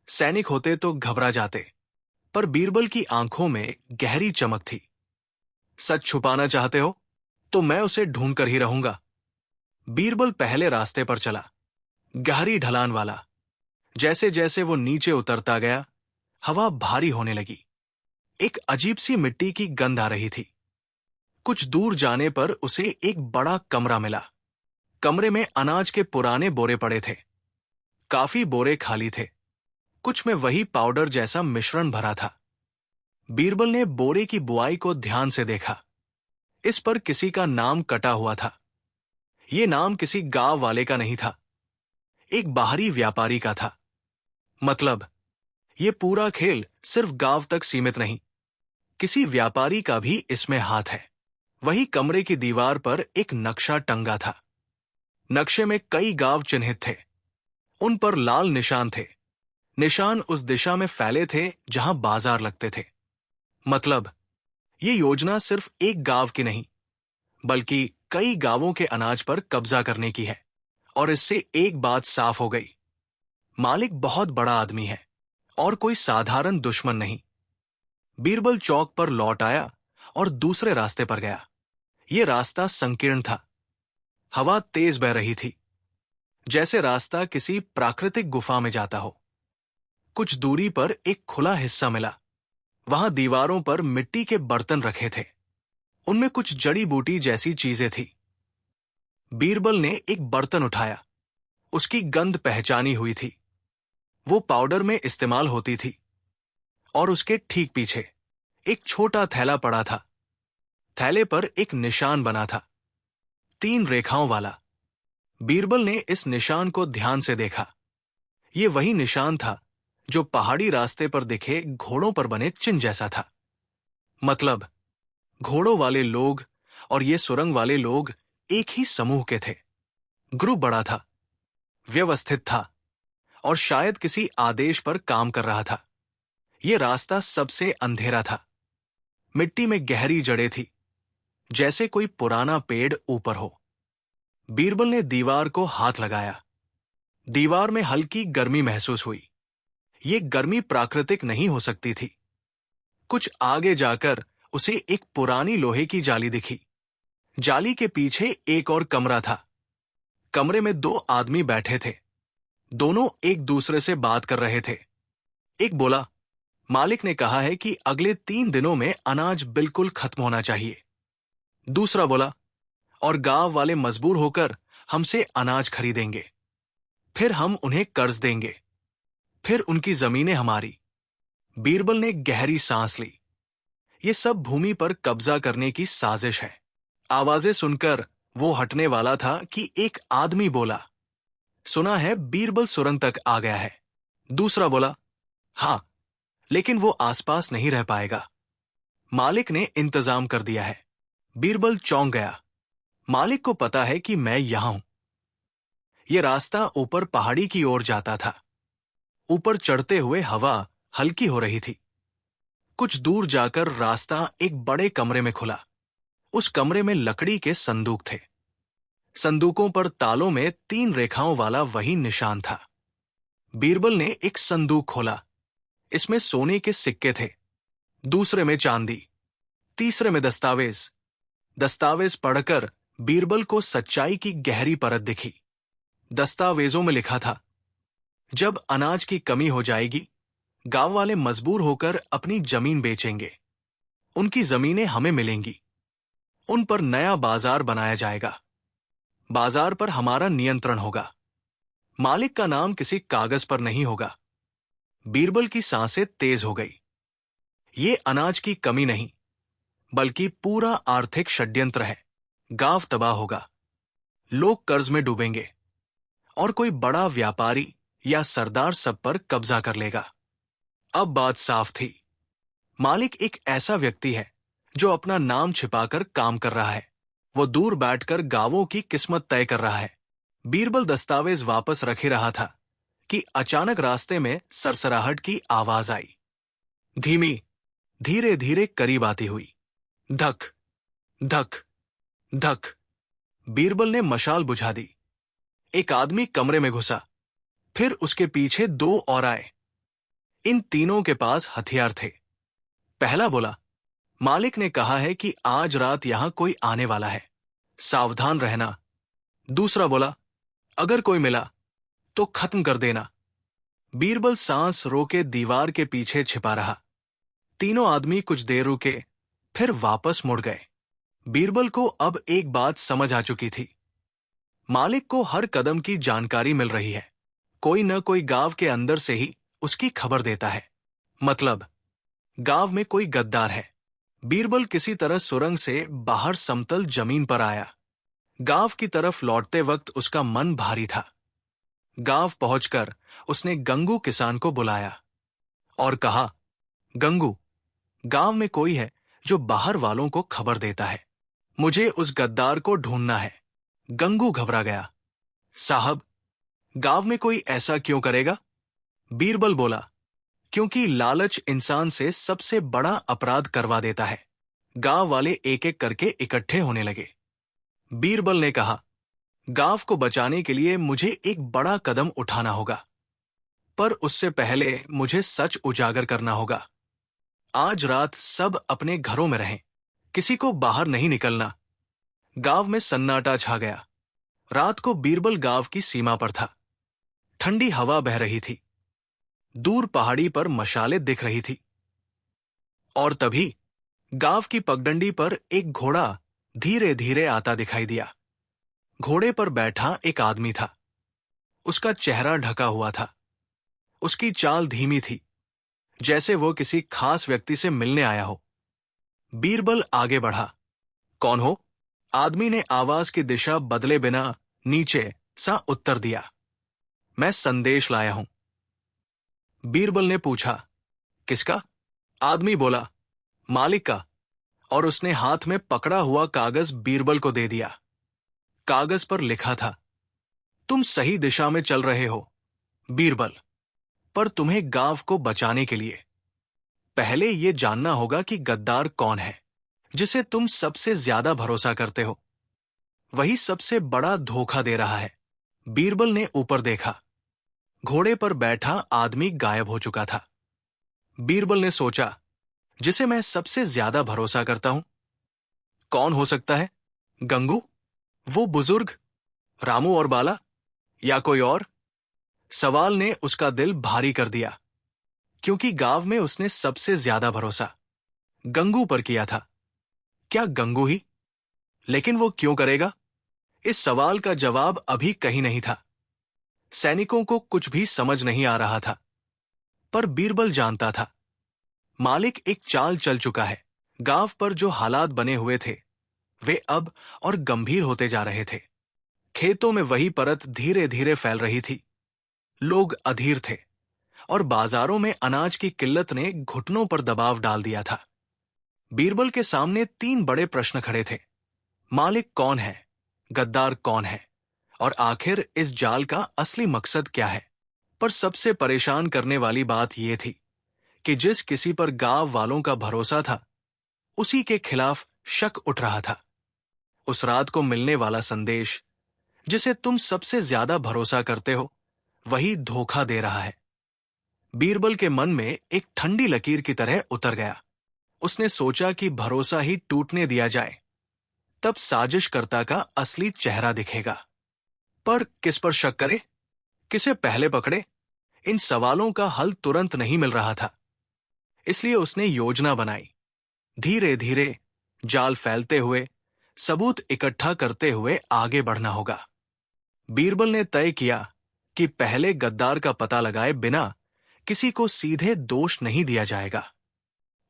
सैनिक होते तो घबरा जाते, पर बीरबल की आंखों में गहरी चमक थी। सच छुपाना चाहते हो तो मैं उसे ढूंढ कर ही रहूंगा। बीरबल पहले रास्ते पर चला, गहरी ढलान वाला। जैसे जैसे वो नीचे उतरता गया, हवा भारी होने लगी। एक अजीब सी मिट्टी की गंध आ रही थी। कुछ दूर जाने पर उसे एक बड़ा कमरा मिला। कमरे में अनाज के पुराने बोरे पड़े थे। काफी बोरे खाली थे। कुछ में वही पाउडर जैसा मिश्रण भरा था। बीरबल ने बोरे की बुआई को ध्यान से देखा। इस पर किसी का नाम कटा हुआ था। ये नाम किसी गांव वाले का नहीं था, एक बाहरी व्यापारी का था। मतलब ये पूरा खेल सिर्फ गांव तक सीमित नहीं, किसी व्यापारी का भी इसमें हाथ है। वही कमरे की दीवार पर एक नक्शा टंगा था। नक्शे में कई गांव चिन्हित थे। उन पर लाल निशान थे। निशान उस दिशा में फैले थे जहां बाजार लगते थे। मतलब ये योजना सिर्फ एक गांव की नहीं, बल्कि कई गांवों के अनाज पर कब्जा करने की है। और इससे एक बात साफ हो गई, मालिक बहुत बड़ा आदमी है और कोई साधारण दुश्मन नहीं। बीरबल चौक पर लौट आया और दूसरे रास्ते पर गया। यह रास्ता संकीर्ण था। हवा तेज बह रही थी, जैसे रास्ता किसी प्राकृतिक गुफा में जाता हो। कुछ दूरी पर एक खुला हिस्सा मिला। वहां दीवारों पर मिट्टी के बर्तन रखे थे। उनमें कुछ जड़ी बूटी जैसी चीजें थी। बीरबल ने एक बर्तन उठाया। उसकी गंध पहचानी हुई थी। वो पाउडर में इस्तेमाल होती थी। और उसके ठीक पीछे एक छोटा थैला पड़ा था। थैले पर एक निशान बना था, 3 रेखाओं वाला। बीरबल ने इस निशान को ध्यान से देखा। ये वही निशान था जो पहाड़ी रास्ते पर दिखे घोड़ों पर बने चिन्ह जैसा था। मतलब घोड़ों वाले लोग और ये सुरंग वाले लोग एक ही समूह के थे। ग्रुप बड़ा था, व्यवस्थित था और शायद किसी आदेश पर काम कर रहा था। यह रास्ता सबसे अंधेरा था। मिट्टी में गहरी जड़ें थी, जैसे कोई पुराना पेड़ ऊपर हो। बीरबल ने दीवार को हाथ लगाया। दीवार में हल्की गर्मी महसूस हुई। यह गर्मी प्राकृतिक नहीं हो सकती थी। कुछ आगे जाकर उसे एक पुरानी लोहे की जाली दिखी। जाली के पीछे एक और कमरा था। कमरे में 2 आदमी बैठे थे। दोनों एक दूसरे से बात कर रहे थे। एक बोला, मालिक ने कहा है कि अगले 3 दिनों में अनाज बिल्कुल खत्म होना चाहिए। दूसरा बोला, और गांव वाले मजबूर होकर हमसे अनाज खरीदेंगे। फिर हम उन्हें कर्ज देंगे। फिर उनकी जमीनें हमारी। बीरबल ने गहरी सांस ली। ये सब भूमि पर कब्जा करने की साजिश है। आवाजें सुनकर वो हटने वाला था कि एक आदमी बोला, सुना है बीरबल सुरंग तक आ गया है। दूसरा बोला, हां, लेकिन वो आसपास नहीं रह पाएगा। मालिक ने इंतजाम कर दिया है। बीरबल चौंक गया। मालिक को पता है कि मैं यहां हूं। यह रास्ता ऊपर पहाड़ी की ओर जाता था। ऊपर चढ़ते हुए हवा हल्की हो रही थी। कुछ दूर जाकर रास्ता एक बड़े कमरे में खुला। उस कमरे में लकड़ी के संदूक थे। संदूकों पर तालों में 3 रेखाओं वाला वही निशान था। बीरबल ने एक संदूक खोला। इसमें सोने के सिक्के थे, दूसरे में चांदी, तीसरे में दस्तावेज। दस्तावेज पढ़कर बीरबल को सच्चाई की गहरी परत दिखी। दस्तावेजों में लिखा था, जब अनाज की कमी हो जाएगी, गांव वाले मजबूर होकर अपनी जमीन बेचेंगे। उनकी जमीनें हमें मिलेंगी। उन पर नया बाजार बनाया जाएगा। बाजार पर हमारा नियंत्रण होगा। मालिक का नाम किसी कागज पर नहीं होगा। बीरबल की सांसें तेज हो गई। ये अनाज की कमी नहीं, बल्कि पूरा आर्थिक षड्यंत्र है। गांव तबाह होगा, लोग कर्ज में डूबेंगे और कोई बड़ा व्यापारी या सरदार सब पर कब्जा कर लेगा। अब बात साफ थी। मालिक एक ऐसा व्यक्ति है जो अपना नाम छिपाकर काम कर रहा है। वो दूर बैठकर गांवों की किस्मत तय कर रहा है। बीरबल दस्तावेज वापस रखे रहा था कि अचानक रास्ते में सरसराहट की आवाज आई। धीमी, धीरे धीरे करीब आती हुई। धक धक धक। बीरबल ने मशाल बुझा दी। एक आदमी कमरे में घुसा। फिर उसके पीछे 2 और आए। इन तीनों के पास हथियार थे। पहला बोला, मालिक ने कहा है कि आज रात यहां कोई आने वाला है, सावधान रहना। दूसरा बोला, अगर कोई मिला तो खत्म कर देना। बीरबल सांस रोके दीवार के पीछे छिपा रहा। तीनों आदमी कुछ देर रुके, फिर वापस मुड़ गए। बीरबल को अब एक बात समझ आ चुकी थी। मालिक को हर कदम की जानकारी मिल रही है। कोई न कोई गांव के अंदर से ही उसकी खबर देता है। मतलब गांव में कोई गद्दार है। बीरबल किसी तरह सुरंग से बाहर समतल जमीन पर आया। गांव की तरफ लौटते वक्त उसका मन भारी था। गांव पहुंचकर उसने गंगू किसान को बुलाया और कहा, गंगू, गांव में कोई है जो बाहर वालों को खबर देता है। मुझे उस गद्दार को ढूंढना है। गंगू घबरा गया। साहब, गांव में कोई ऐसा क्यों करेगा? बीरबल बोला, क्योंकि लालच इंसान से सबसे बड़ा अपराध करवा देता है। गांव वाले एक एक करके इकट्ठे होने लगे। बीरबल ने कहा, गांव को बचाने के लिए मुझे एक बड़ा कदम उठाना होगा, पर उससे पहले मुझे सच उजागर करना होगा। आज रात सब अपने घरों में रहें, किसी को बाहर नहीं निकलना। गांव में सन्नाटा छा गया। रात को बीरबल गांव की सीमा पर था। ठंडी हवा बह रही थी। दूर पहाड़ी पर मशालें दिख रही थी। और तभी गांव की पगडंडी पर एक घोड़ा धीरे धीरे आता दिखाई दिया। घोड़े पर बैठा एक आदमी था। उसका चेहरा ढका हुआ था। उसकी चाल धीमी थी, जैसे वो किसी खास व्यक्ति से मिलने आया हो। बीरबल आगे बढ़ा। कौन हो? आदमी ने आवाज की दिशा बदले बिना नीचे सा उत्तर दिया। मैं संदेश लाया हूं। बीरबल ने पूछा, किसका? आदमी बोला, मालिक का। और उसने हाथ में पकड़ा हुआ कागज बीरबल को दे दिया। कागज पर लिखा था, तुम सही दिशा में चल रहे हो बीरबल, पर तुम्हें गांव को बचाने के लिए पहले यह जानना होगा कि गद्दार कौन है, जिसे तुम सबसे ज्यादा भरोसा करते हो। वही सबसे बड़ा धोखा दे रहा है। बीरबल ने ऊपर देखा। घोड़े पर बैठा आदमी गायब हो चुका था। बीरबल ने सोचा, जिसे मैं सबसे ज्यादा भरोसा करता हूं, कौन हो सकता है? गंगू, वो बुजुर्ग, रामू और बाला, या कोई और? सवाल ने उसका दिल भारी कर दिया, क्योंकि गांव में उसने सबसे ज्यादा भरोसा गंगू पर किया था। क्या गंगू ही? लेकिन वो क्यों करेगा? इस सवाल का जवाब अभी कहीं नहीं था। सैनिकों को कुछ भी समझ नहीं आ रहा था, पर बीरबल जानता था, मालिक एक चाल चल चुका है। गांव पर जो हालात बने हुए थे, वे अब और गंभीर होते जा रहे थे। खेतों में वही परत धीरे धीरे फैल रही थी। लोग अधीर थे और बाजारों में अनाज की किल्लत ने घुटनों पर दबाव डाल दिया था। बीरबल के सामने 3 बड़े प्रश्न खड़े थे। मालिक कौन है? गद्दार कौन है? और आखिर इस जाल का असली मकसद क्या है? पर सबसे परेशान करने वाली बात यह थी कि जिस किसी पर गांव वालों का भरोसा था, उसी के खिलाफ शक उठ रहा था। उस रात को मिलने वाला संदेश, जिसे तुम सबसे ज्यादा भरोसा करते हो, वही धोखा दे रहा है। बीरबल के मन में एक ठंडी लकीर की तरह उतर गया। उसने सोचा कि भरोसा ही टूटने दिया जाए, तब साजिशकर्ता का असली चेहरा दिखेगा। पर किस पर शक करे? किसे पहले पकड़े? इन सवालों का हल तुरंत नहीं मिल रहा था। इसलिए उसने योजना बनाई। धीरे धीरे जाल फैलते हुए, सबूत इकट्ठा करते हुए आगे बढ़ना होगा। बीरबल ने तय किया कि पहले गद्दार का पता लगाए बिना किसी को सीधे दोष नहीं दिया जाएगा।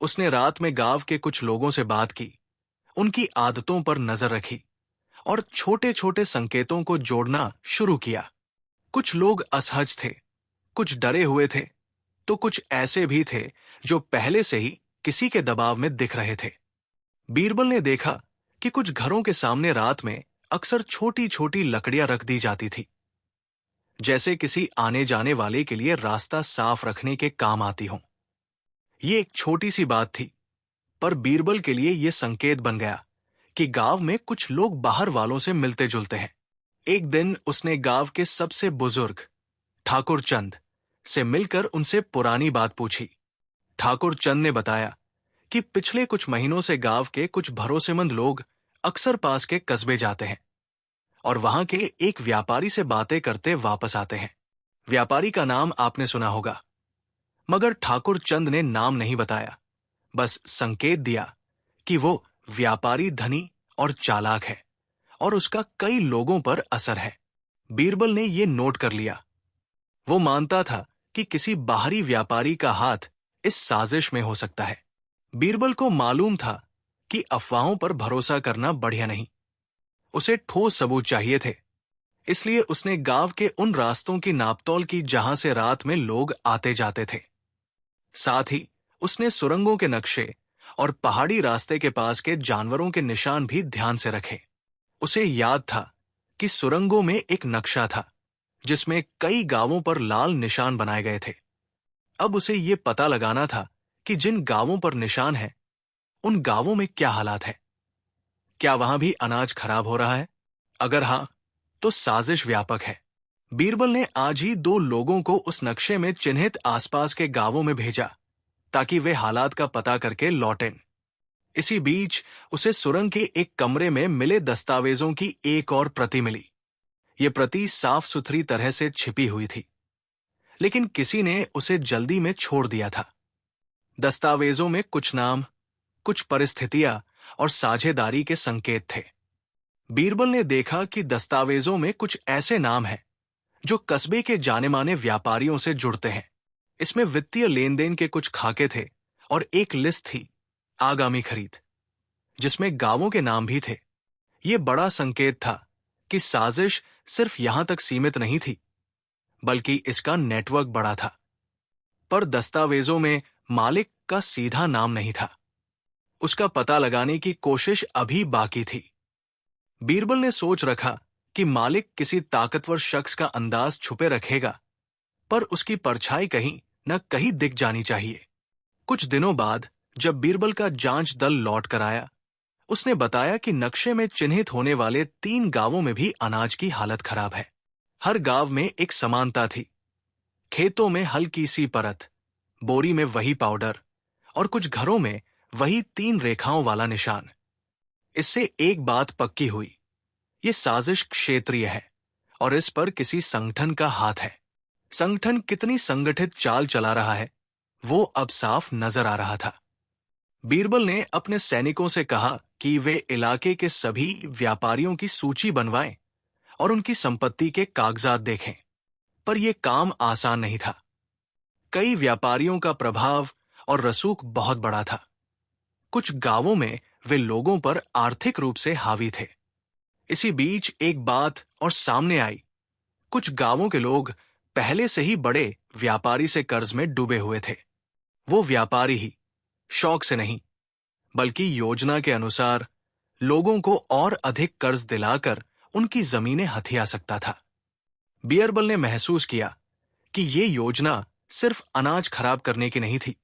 उसने रात में गांव के कुछ लोगों से बात की, उनकी आदतों पर नजर रखी और छोटे छोटे संकेतों को जोड़ना शुरू किया। कुछ लोग असहज थे, कुछ डरे हुए थे, तो कुछ ऐसे भी थे जो पहले से ही किसी के दबाव में दिख रहे थे। बीरबल ने देखा कि कुछ घरों के सामने रात में अक्सर छोटी छोटी लकड़ियां रख दी जाती थी, जैसे किसी आने जाने वाले के लिए रास्ता साफ रखने के काम आती हों। ये एक छोटी सी बात थी, पर बीरबल के लिए यह संकेत बन गया कि गांव में कुछ लोग बाहर वालों से मिलते जुलते हैं। एक दिन उसने गांव के सबसे बुजुर्ग ठाकुर चंद से मिलकर उनसे पुरानी बात पूछी। ठाकुर चंद ने बताया कि पिछले कुछ महीनों से गांव के कुछ भरोसेमंद लोग अक्सर पास के कस्बे जाते हैं और वहां के एक व्यापारी से बातें करते वापस आते हैं। व्यापारी का नाम आपने सुना होगा, मगर ठाकुर चंद ने नाम नहीं बताया, बस संकेत दिया कि वो व्यापारी धनी और चालाक है और उसका कई लोगों पर असर है। बीरबल ने यह नोट कर लिया। वो मानता था कि किसी बाहरी व्यापारी का हाथ इस साजिश में हो सकता है। बीरबल को मालूम था कि अफवाहों पर भरोसा करना बढ़िया नहीं। उसे ठोस सबूत चाहिए थे। इसलिए उसने गांव के उन रास्तों की नापतोल की जहां से रात में लोग आते जाते थे। साथ ही उसने सुरंगों के नक्शे और पहाड़ी रास्ते के पास के जानवरों के निशान भी ध्यान से रखे। उसे याद था कि सुरंगों में एक नक्शा था जिसमें कई गांवों पर लाल निशान बनाए गए थे। अब उसे ये पता लगाना था कि जिन गांवों पर निशान है, उन गांवों में क्या हालात है। क्या वहां भी अनाज खराब हो रहा है? अगर हाँ, तो साजिश व्यापक है। बीरबल ने आज ही 2 लोगों को उस नक्शे में चिन्हित आसपास के गांवों में भेजा ताकि वे हालात का पता करके लौटें। इसी बीच उसे सुरंग के एक कमरे में मिले दस्तावेजों की एक और प्रति मिली। ये प्रति साफ सुथरी तरह से छिपी हुई थी, लेकिन किसी ने उसे जल्दी में छोड़ दिया था। दस्तावेजों में कुछ नाम, कुछ परिस्थितियां और साझेदारी के संकेत थे। बीरबल ने देखा कि दस्तावेजों में कुछ ऐसे नाम हैं जो कस्बे के जाने-माने व्यापारियों से जुड़ते हैं। इसमें वित्तीय लेन-देन के कुछ खाके थे और एक लिस्ट थी, आगामी खरीद, जिसमें गांवों के नाम भी थे। ये बड़ा संकेत था कि साजिश सिर्फ यहां तक सीमित नहीं थी, बल्कि इसका नेटवर्क बड़ा था। पर दस्तावेजों में मालिक का सीधा नाम नहीं था। उसका पता लगाने की कोशिश अभी बाकी थी। बीरबल ने सोच रखा कि मालिक किसी ताकतवर शख्स का अंदाज छुपे रखेगा, पर उसकी परछाई कहीं न कहीं दिख जानी चाहिए। कुछ दिनों बाद जब बीरबल का जांच दल लौट कर आया, उसने बताया कि नक्शे में चिन्हित होने वाले 3 गांवों में भी अनाज की हालत खराब है। हर गांव में एक समानता थी। खेतों में हल्की सी परत, बोरी में वही पाउडर और कुछ घरों में वही 3 रेखाओं वाला निशान। इससे एक बात पक्की हुई, ये साजिश क्षेत्रीय है और इस पर किसी संगठन का हाथ है। संगठन कितनी संगठित चाल चला रहा है, वो अब साफ नजर आ रहा था। बीरबल ने अपने सैनिकों से कहा कि वे इलाके के सभी व्यापारियों की सूची बनवाएं और उनकी संपत्ति के कागजात देखें। पर यह काम आसान नहीं था। कई व्यापारियों का प्रभाव और रसूख बहुत बड़ा था। कुछ गांवों में वे लोगों पर आर्थिक रूप से हावी थे। इसी बीच एक बात और सामने आई। कुछ गांवों के लोग पहले से ही बड़े व्यापारी से कर्ज में डूबे हुए थे। वो व्यापारी ही, शौक से नहीं, बल्कि योजना के अनुसार लोगों को और अधिक कर्ज दिलाकर उनकी जमीनें हथिया सकता था। बीरबल ने महसूस किया कि ये योजना सिर्फ अनाज खराब करने की नहीं थी।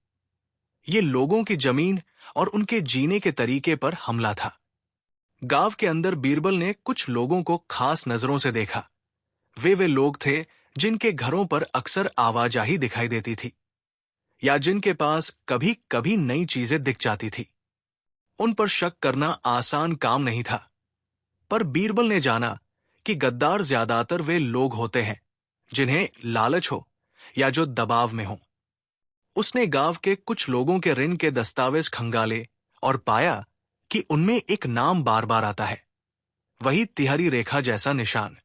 ये लोगों की जमीन और उनके जीने के तरीके पर हमला था। गांव के अंदर बीरबल ने कुछ लोगों को खास नजरों से देखा। वे लोग थे जिनके घरों पर अक्सर आवाजाही दिखाई देती थी या जिनके पास कभी कभी नई चीजें दिख जाती थी। उन पर शक करना आसान काम नहीं था, पर बीरबल ने जाना कि गद्दार ज्यादातर वे लोग होते हैं जिन्हें लालच हो या जो दबाव में हो। उसने गांव के कुछ लोगों के ऋण के दस्तावेज खंगाले और पाया कि उनमें एक नाम बार बार आता है, वही तिहरी रेखा जैसा निशान।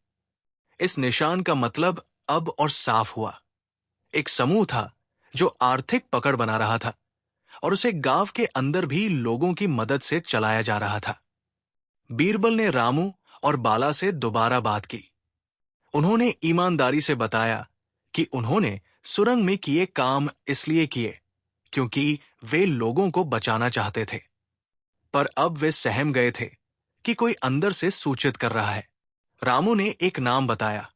इस निशान का मतलब अब और साफ हुआ। एक समूह था जो आर्थिक पकड़ बना रहा था और उसे गांव के अंदर भी लोगों की मदद से चलाया जा रहा था। बीरबल ने रामू और बाला से दोबारा बात की। उन्होंने ईमानदारी से बताया कि उन्होंने सुरंग में किए काम इसलिए किए क्योंकि वे लोगों को बचाना चाहते थे, पर अब वे सहम गए थे कि कोई अंदर से सूचित कर रहा है। रामू ने एक नाम बताया,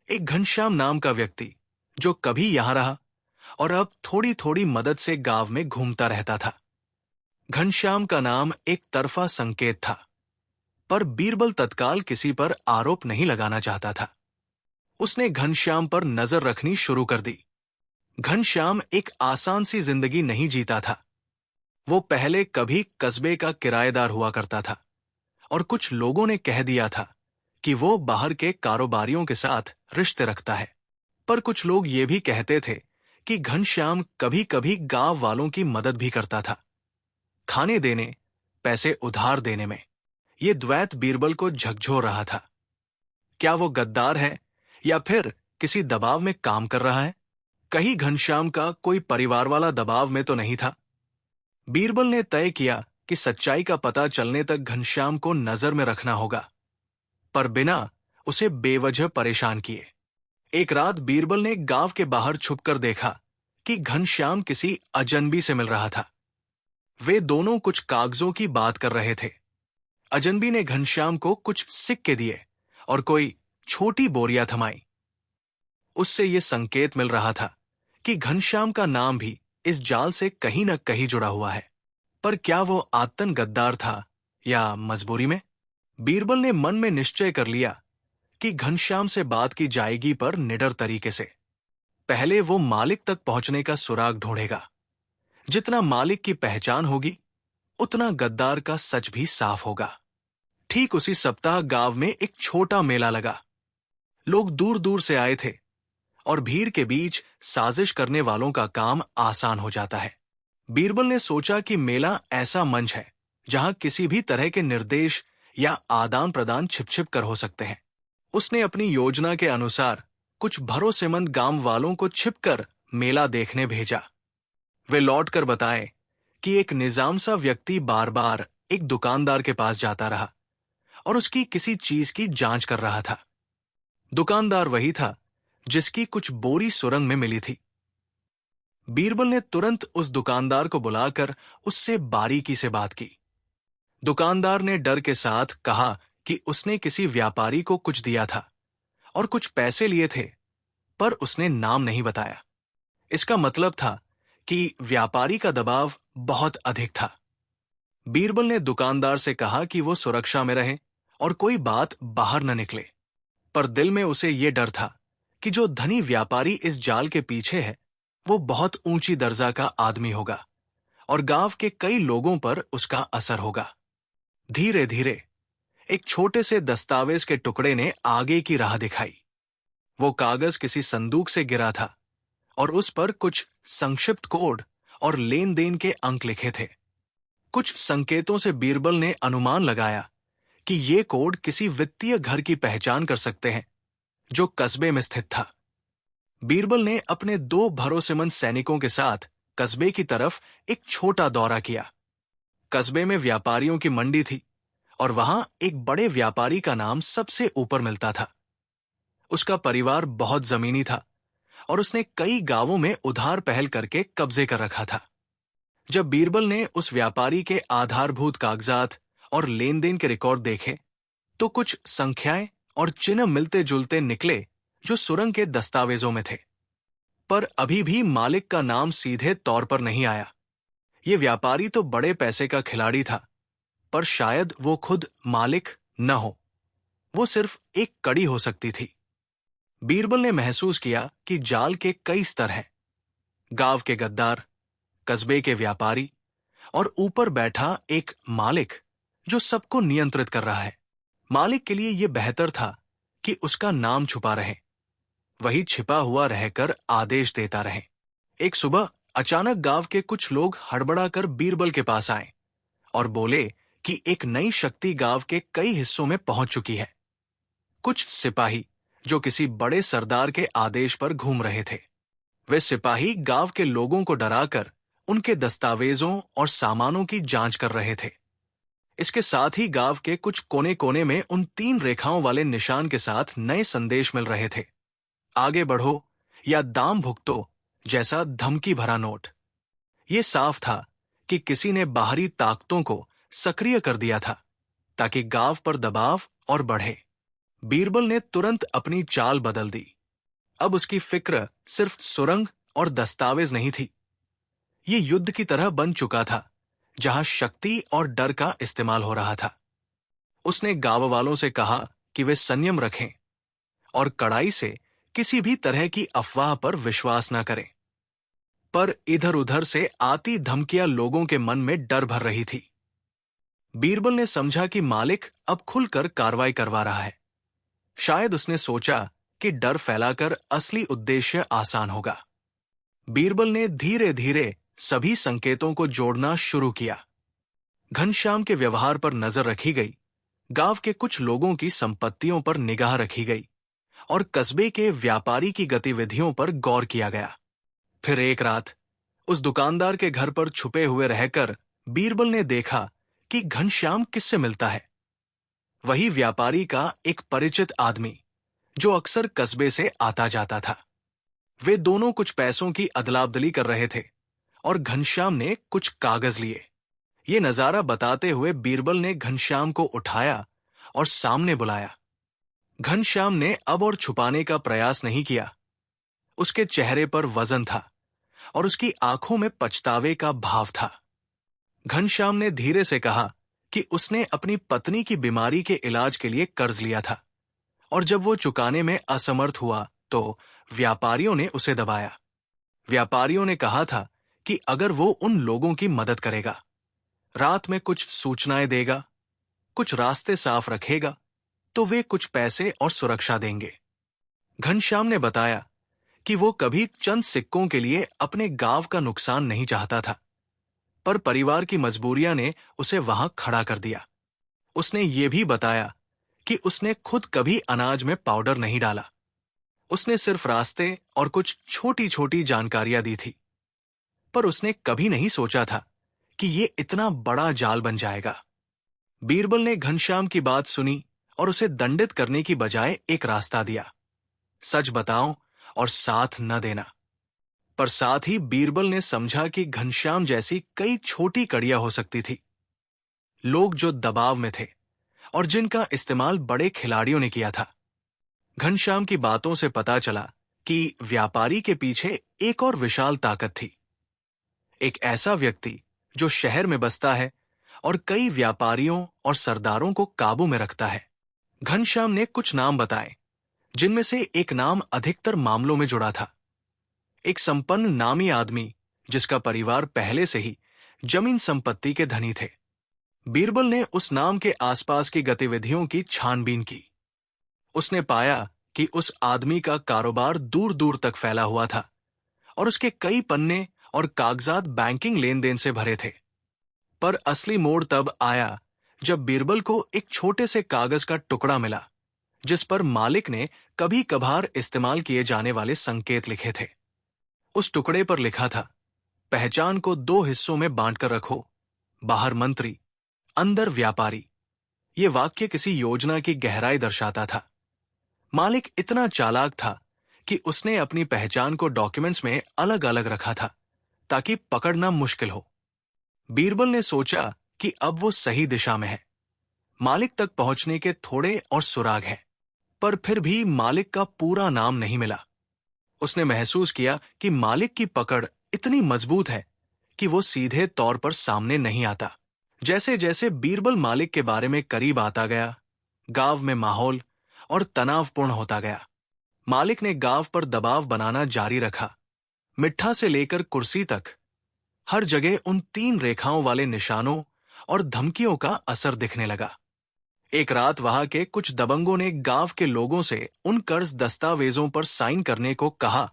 एक घनश्याम नाम का व्यक्ति जो कभी यहां रहा और अब थोड़ी थोड़ी मदद से गांव में घूमता रहता था। घनश्याम का नाम एक तरफा संकेत था, पर बीरबल तत्काल किसी पर आरोप नहीं लगाना चाहता था। उसने घनश्याम पर नजर रखनी शुरू कर दी। घनश्याम एक आसान सी जिंदगी नहीं जीता था। वो पहले कभी कस्बे का किराएदार हुआ करता था और कुछ लोगों ने कह दिया था कि वो बाहर के कारोबारियों के साथ रिश्ते रखता है। पर कुछ लोग ये भी कहते थे कि घनश्याम कभी कभी गांव वालों की मदद भी करता था, खाने देने, पैसे उधार देने में। ये द्वैत बीरबल को झकझोर रहा था। क्या वो गद्दार है या फिर किसी दबाव में काम कर रहा है? कहीं घनश्याम का कोई परिवार वाला दबाव में तो नहीं था। बीरबल ने तय किया कि सच्चाई का पता चलने तक घनश्याम को नजर में रखना होगा, पर बिना उसे बेवजह परेशान किए। एक रात बीरबल ने गांव के बाहर छुपकर देखा कि घनश्याम किसी अजनबी से मिल रहा था। वे दोनों कुछ कागजों की बात कर रहे थे। अजनबी ने घनश्याम को कुछ सिक्के दिए और कोई छोटी बोरियां थमाई। उससे यह संकेत मिल रहा था कि घनश्याम का नाम भी इस जाल से कहीं न कहीं जुड़ा हुआ है। पर क्या वो आतन गद्दार था या मजबूरी में? बीरबल ने मन में निश्चय कर लिया कि घनश्याम से बात की जाएगी, पर निडर तरीके से। पहले वो मालिक तक पहुंचने का सुराग ढूंढेगा। जितना मालिक की पहचान होगी, उतना गद्दार का सच भी साफ होगा। ठीक उसी सप्ताह गांव में एक छोटा मेला लगा। लोग दूर दूर से आए थे और भीड़ के बीच साजिश करने वालों का काम आसान हो जाता है। बीरबल ने सोचा कि मेला ऐसा मंच है जहां किसी भी तरह के निर्देश या आदान प्रदान छिप छिप कर हो सकते हैं। उसने अपनी योजना के अनुसार कुछ भरोसेमंद गांव वालों को छिपकर मेला देखने भेजा। वे लौटकर बताए कि एक निजाम सा व्यक्ति बार बार एक दुकानदार के पास जाता रहा और उसकी किसी चीज की जांच कर रहा था। दुकानदार वही था जिसकी कुछ बोरी सुरंग में मिली थी। बीरबल ने तुरंत उस दुकानदार को बुलाकर उससे बारीकी से बात की। दुकानदार ने डर के साथ कहा कि उसने किसी व्यापारी को कुछ दिया था और कुछ पैसे लिए थे, पर उसने नाम नहीं बताया। इसका मतलब था कि व्यापारी का दबाव बहुत अधिक था। बीरबल ने दुकानदार से कहा कि वो सुरक्षा में रहे और कोई बात बाहर न निकले, पर दिल में उसे ये डर था कि जो धनी व्यापारी इस जाल के पीछे है, वो बहुत ऊंची दर्जा का आदमी होगा और गांव के कई लोगों पर उसका असर होगा। धीरे धीरे एक छोटे से दस्तावेज के टुकड़े ने आगे की राह दिखाई। वो कागज किसी संदूक से गिरा था और उस पर कुछ संक्षिप्त कोड और लेन देन के अंक लिखे थे। कुछ संकेतों से बीरबल ने अनुमान लगाया कि ये कोड किसी वित्तीय घर की पहचान कर सकते हैं जो कस्बे में स्थित था। बीरबल ने अपने 2 भरोसेमंद सैनिकों के साथ कस्बे की तरफ एक छोटा दौरा किया। कस्बे में व्यापारियों की मंडी थी और वहां एक बड़े व्यापारी का नाम सबसे ऊपर मिलता था। उसका परिवार बहुत जमीनी था और उसने कई गांवों में उधार पहल करके कब्जे कर रखा था। जब बीरबल ने उस व्यापारी के आधारभूत कागजात और लेन देन के रिकॉर्ड देखे, तो कुछ संख्याएं और चिन्ह मिलते जुलते निकले जो सुरंग के दस्तावेजों में थे। पर अभी भी मालिक का नाम सीधे तौर पर नहीं आया। ये व्यापारी तो बड़े पैसे का खिलाड़ी था, पर शायद वो खुद मालिक न हो। वो सिर्फ एक कड़ी हो सकती थी। बीरबल ने महसूस किया कि जाल के कई स्तर हैं। गांव के गद्दार, कस्बे के व्यापारी और ऊपर बैठा एक मालिक जो सबको नियंत्रित कर रहा है। मालिक के लिए यह बेहतर था कि उसका नाम छुपा रहे, वही छिपा हुआ रहकर आदेश देता रहे। एक सुबह अचानक गांव के कुछ लोग हड़बड़ाकर बीरबल के पास आए और बोले कि एक नई शक्ति गांव के कई हिस्सों में पहुंच चुकी है। कुछ सिपाही जो किसी बड़े सरदार के आदेश पर घूम रहे थे। वे सिपाही गांव के लोगों को डराकर उनके दस्तावेजों और सामानों की जांच कर रहे थे। इसके साथ ही गांव के कुछ कोने कोने में उन 3 रेखाओं वाले निशान के साथ नए संदेश मिल रहे थे। आगे बढ़ो या दाम भुगतो जैसा धमकी भरा नोट। ये साफ था कि किसी ने बाहरी ताकतों को सक्रिय कर दिया था ताकि गांव पर दबाव और बढ़े। बीरबल ने तुरंत अपनी चाल बदल दी। अब उसकी फिक्र सिर्फ सुरंग और दस्तावेज नहीं थी। ये युद्ध की तरह बन चुका था जहां शक्ति और डर का इस्तेमाल हो रहा था। उसने गांव वालों से कहा कि वे संयम रखें और कड़ाई से किसी भी तरह की अफवाह पर विश्वास न करें। पर इधर उधर से आती धमकियां लोगों के मन में डर भर रही थी। बीरबल ने समझा कि मालिक अब खुलकर कार्रवाई करवा रहा है। शायद उसने सोचा कि डर फैलाकर असली उद्देश्य आसान होगा। बीरबल ने धीरे धीरे सभी संकेतों को जोड़ना शुरू किया। घनश्याम के व्यवहार पर नजर रखी गई, गांव के कुछ लोगों की संपत्तियों पर निगाह रखी गई और कस्बे के व्यापारी की गतिविधियों पर गौर किया गया। फिर एक रात उस दुकानदार के घर पर छुपे हुए रहकर बीरबल ने देखा कि घनश्याम किससे मिलता है। वही व्यापारी का एक परिचित आदमी जो अक्सर कस्बे से आता जाता था। वे दोनों कुछ पैसों की अदला-बदली कर रहे थे और घनश्याम ने कुछ कागज लिए। ये नजारा बताते हुए बीरबल ने घनश्याम को उठाया और सामने बुलाया। घनश्याम ने अब और छुपाने का प्रयास नहीं किया। उसके चेहरे पर वजन था और उसकी आंखों में पछतावे का भाव था। घनश्याम ने धीरे से कहा कि उसने अपनी पत्नी की बीमारी के इलाज के लिए कर्ज लिया था और जब वो चुकाने में असमर्थ हुआ तो व्यापारियों ने उसे दबाया। व्यापारियों ने कहा था कि अगर वो उन लोगों की मदद करेगा, रात में कुछ सूचनाएं देगा, कुछ रास्ते साफ रखेगा, तो वे कुछ पैसे और सुरक्षा देंगे। घनश्याम ने बताया कि वो कभी चंद सिक्कों के लिए अपने गांव का नुकसान नहीं चाहता था, पर परिवार की मजबूरियां ने उसे वहां खड़ा कर दिया। उसने ये भी बताया कि उसने खुद कभी अनाज में पाउडर नहीं डाला। उसने सिर्फ रास्ते और कुछ छोटी छोटी जानकारियां दी थी, पर उसने कभी नहीं सोचा था कि ये इतना बड़ा जाल बन जाएगा। बीरबल ने घनश्याम की बात सुनी और उसे दंडित करने की बजाय एक रास्ता दिया, सच बताओ और साथ न देना। पर साथ ही बीरबल ने समझा कि घनश्याम जैसी कई छोटी कड़ियां हो सकती थी, लोग जो दबाव में थे और जिनका इस्तेमाल बड़े खिलाड़ियों ने किया था। घनश्याम की बातों से पता चला कि व्यापारी के पीछे एक और विशाल ताकत थी, एक ऐसा व्यक्ति जो शहर में बसता है और कई व्यापारियों और सरदारों को काबू में रखता है। घनश्याम ने कुछ नाम बताए, जिनमें से एक नाम अधिकतर मामलों में जुड़ा था। एक संपन्न नामी आदमी जिसका परिवार पहले से ही जमीन संपत्ति के धनी थे। बीरबल ने उस नाम के आसपास की गतिविधियों की छानबीन की। उसने पाया कि उस आदमी का कारोबार दूर दूर तक फैला हुआ था और उसके कई पन्ने और कागजात बैंकिंग लेन देन से भरे थे। पर असली मोड़ तब आया जब बीरबल को एक छोटे से कागज का टुकड़ा मिला, जिस पर मालिक ने कभी कभार इस्तेमाल किए जाने वाले संकेत लिखे थे। उस टुकड़े पर लिखा था, पहचान को 2 हिस्सों में बांटकर रखो, बाहर मंत्री, अंदर व्यापारी। ये वाक्य किसी योजना की गहराई दर्शाता था। मालिक इतना चालाक था कि उसने अपनी पहचान को डॉक्यूमेंट्स में अलग अलग रखा था ताकि पकड़ना मुश्किल हो। बीरबल ने सोचा कि अब वो सही दिशा में है। मालिक तक पहुंचने के थोड़े और सुराग हैं, पर फिर भी मालिक का पूरा नाम नहीं मिला। उसने महसूस किया कि मालिक की पकड़ इतनी मजबूत है कि वो सीधे तौर पर सामने नहीं आता। जैसे जैसे बीरबल मालिक के बारे में करीब आता गया, गांव में माहौल और तनावपूर्ण होता गया। मालिक ने गांव पर दबाव बनाना जारी रखा। मिठ्ठा से लेकर कुर्सी तक हर जगह उन 3 रेखाओं वाले निशानों और धमकियों का असर दिखने लगा। एक रात वहां के कुछ दबंगों ने गांव के लोगों से उन कर्ज दस्तावेजों पर साइन करने को कहा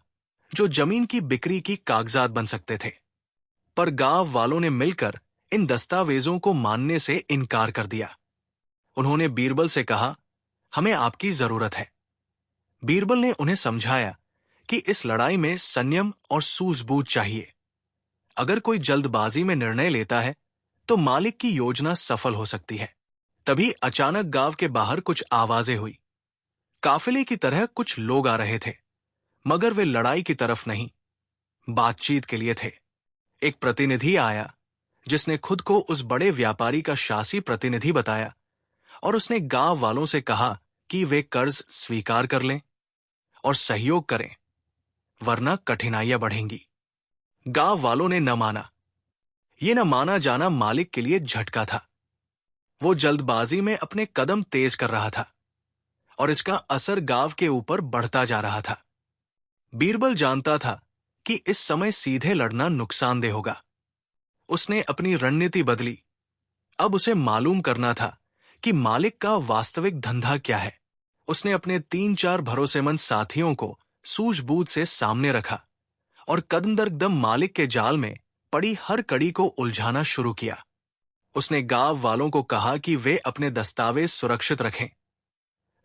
जो जमीन की बिक्री की कागजात बन सकते थे, पर गांव वालों ने मिलकर इन दस्तावेजों को मानने से इनकार कर दिया। उन्होंने बीरबल से कहा, हमें आपकी जरूरत है। बीरबल ने उन्हें समझाया कि इस लड़ाई में संयम और सूझबूझ चाहिए। अगर कोई जल्दबाजी में निर्णय लेता है तो मालिक की योजना सफल हो सकती है। तभी अचानक गांव के बाहर कुछ आवाजें हुई। काफिले की तरह कुछ लोग आ रहे थे, मगर वे लड़ाई की तरफ नहीं, बातचीत के लिए थे। एक प्रतिनिधि आया जिसने खुद को उस बड़े व्यापारी का शासी प्रतिनिधि बताया और उसने गांव वालों से कहा कि वे कर्ज स्वीकार कर लें और सहयोग करें, वरना कठिनाइयां बढ़ेंगी। गांव वालों ने न माना। ये न माना जाना मालिक के लिए झटका था। वो जल्दबाजी में अपने कदम तेज कर रहा था और इसका असर गांव के ऊपर बढ़ता जा रहा था। बीरबल जानता था कि इस समय सीधे लड़ना नुकसानदेह होगा। उसने अपनी रणनीति बदली। अब उसे मालूम करना था कि मालिक का वास्तविक धंधा क्या है। उसने अपने 3-4 भरोसेमंद साथियों को सूझबूझ से सामने रखा और कदम दर कदम मालिक के जाल में पड़ी हर कड़ी को उलझाना शुरू किया। उसने गांव वालों को कहा कि वे अपने दस्तावेज सुरक्षित रखें,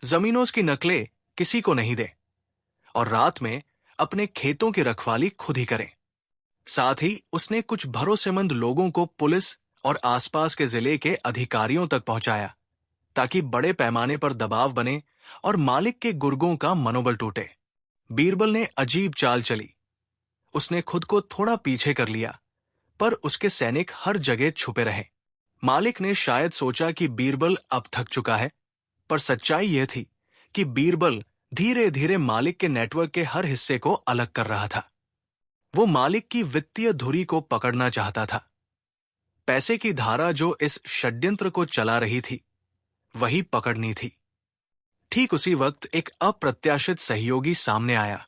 जमीनों की नकलें किसी को नहीं दें और रात में अपने खेतों की रखवाली खुद ही करें। साथ ही उसने कुछ भरोसेमंद लोगों को पुलिस और आसपास के जिले के अधिकारियों तक पहुंचाया, ताकि बड़े पैमाने पर दबाव बने और मालिक के गुर्गों का मनोबल टूटे। बीरबल ने अजीब चाल चली। उसने खुद को थोड़ा पीछे कर लिया, पर उसके सैनिक हर जगह छुपे रहे। मालिक ने शायद सोचा कि बीरबल अब थक चुका है, पर सच्चाई यह थी कि बीरबल धीरे धीरे मालिक के नेटवर्क के हर हिस्से को अलग कर रहा था। वो मालिक की वित्तीय धुरी को पकड़ना चाहता था। पैसे की धारा जो इस षड्यंत्र को चला रही थी, वही पकड़नी थी। ठीक उसी वक्त एक अप्रत्याशित सहयोगी सामने आया।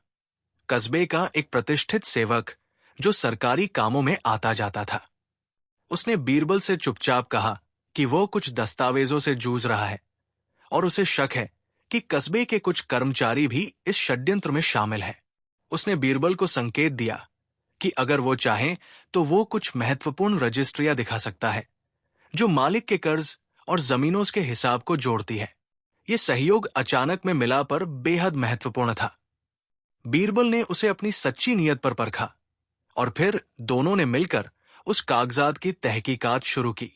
कस्बे का एक प्रतिष्ठित सेवक जो सरकारी कामों में आता जाता था। उसने बीरबल से चुपचाप कहा कि वो कुछ दस्तावेजों से जूझ रहा है और उसे शक है कि कस्बे के कुछ कर्मचारी भी इस षड्यंत्र में शामिल हैं। उसने बीरबल को संकेत दिया कि अगर वो चाहे तो वो कुछ महत्वपूर्ण रजिस्ट्रियां दिखा सकता है, जो मालिक के कर्ज और जमीनों के हिसाब को जोड़ती है। ये सहयोग अचानक में मिला पर बेहद महत्वपूर्ण था। बीरबल ने उसे अपनी सच्ची नीयत पर परखा और फिर दोनों ने मिलकर उस कागजात की तहकीकात शुरू की।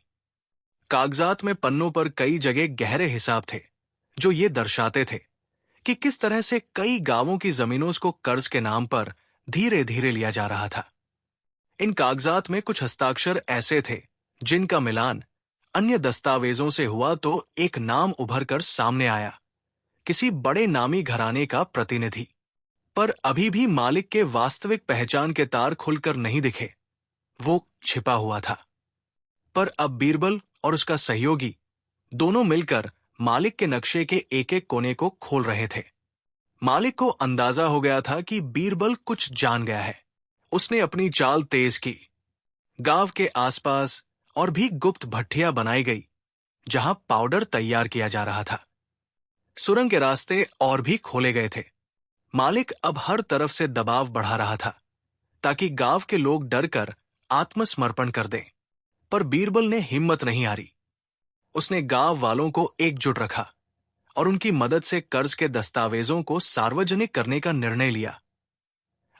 कागजात में पन्नों पर कई जगह गहरे हिसाब थे, जो ये दर्शाते थे कि किस तरह से कई गांवों की जमीनों को कर्ज के नाम पर धीरे धीरे लिया जा रहा था। इन कागजात में कुछ हस्ताक्षर ऐसे थे जिनका मिलान अन्य दस्तावेजों से हुआ तो एक नाम उभर कर सामने आया, किसी बड़े नामी घराने का प्रतिनिधि। पर अभी भी मालिक के वास्तविक पहचान के तार खुलकर नहीं दिखे। वो छिपा हुआ था। पर अब बीरबल और उसका सहयोगी दोनों मिलकर मालिक के नक्शे के एक एक कोने को खोल रहे थे। मालिक को अंदाजा हो गया था कि बीरबल कुछ जान गया है। उसने अपनी चाल तेज की। गांव के आसपास और भी गुप्त भट्टियां बनाई गई, जहां पाउडर तैयार किया जा रहा था। सुरंग के रास्ते और भी खोले गए थे। मालिक अब हर तरफ से दबाव बढ़ा रहा था, ताकि गांव के लोग डरकर आत्मसमर्पण कर दें। पर बीरबल ने हिम्मत नहीं हारी। उसने गांव वालों को एकजुट रखा और उनकी मदद से कर्ज के दस्तावेजों को सार्वजनिक करने का निर्णय लिया।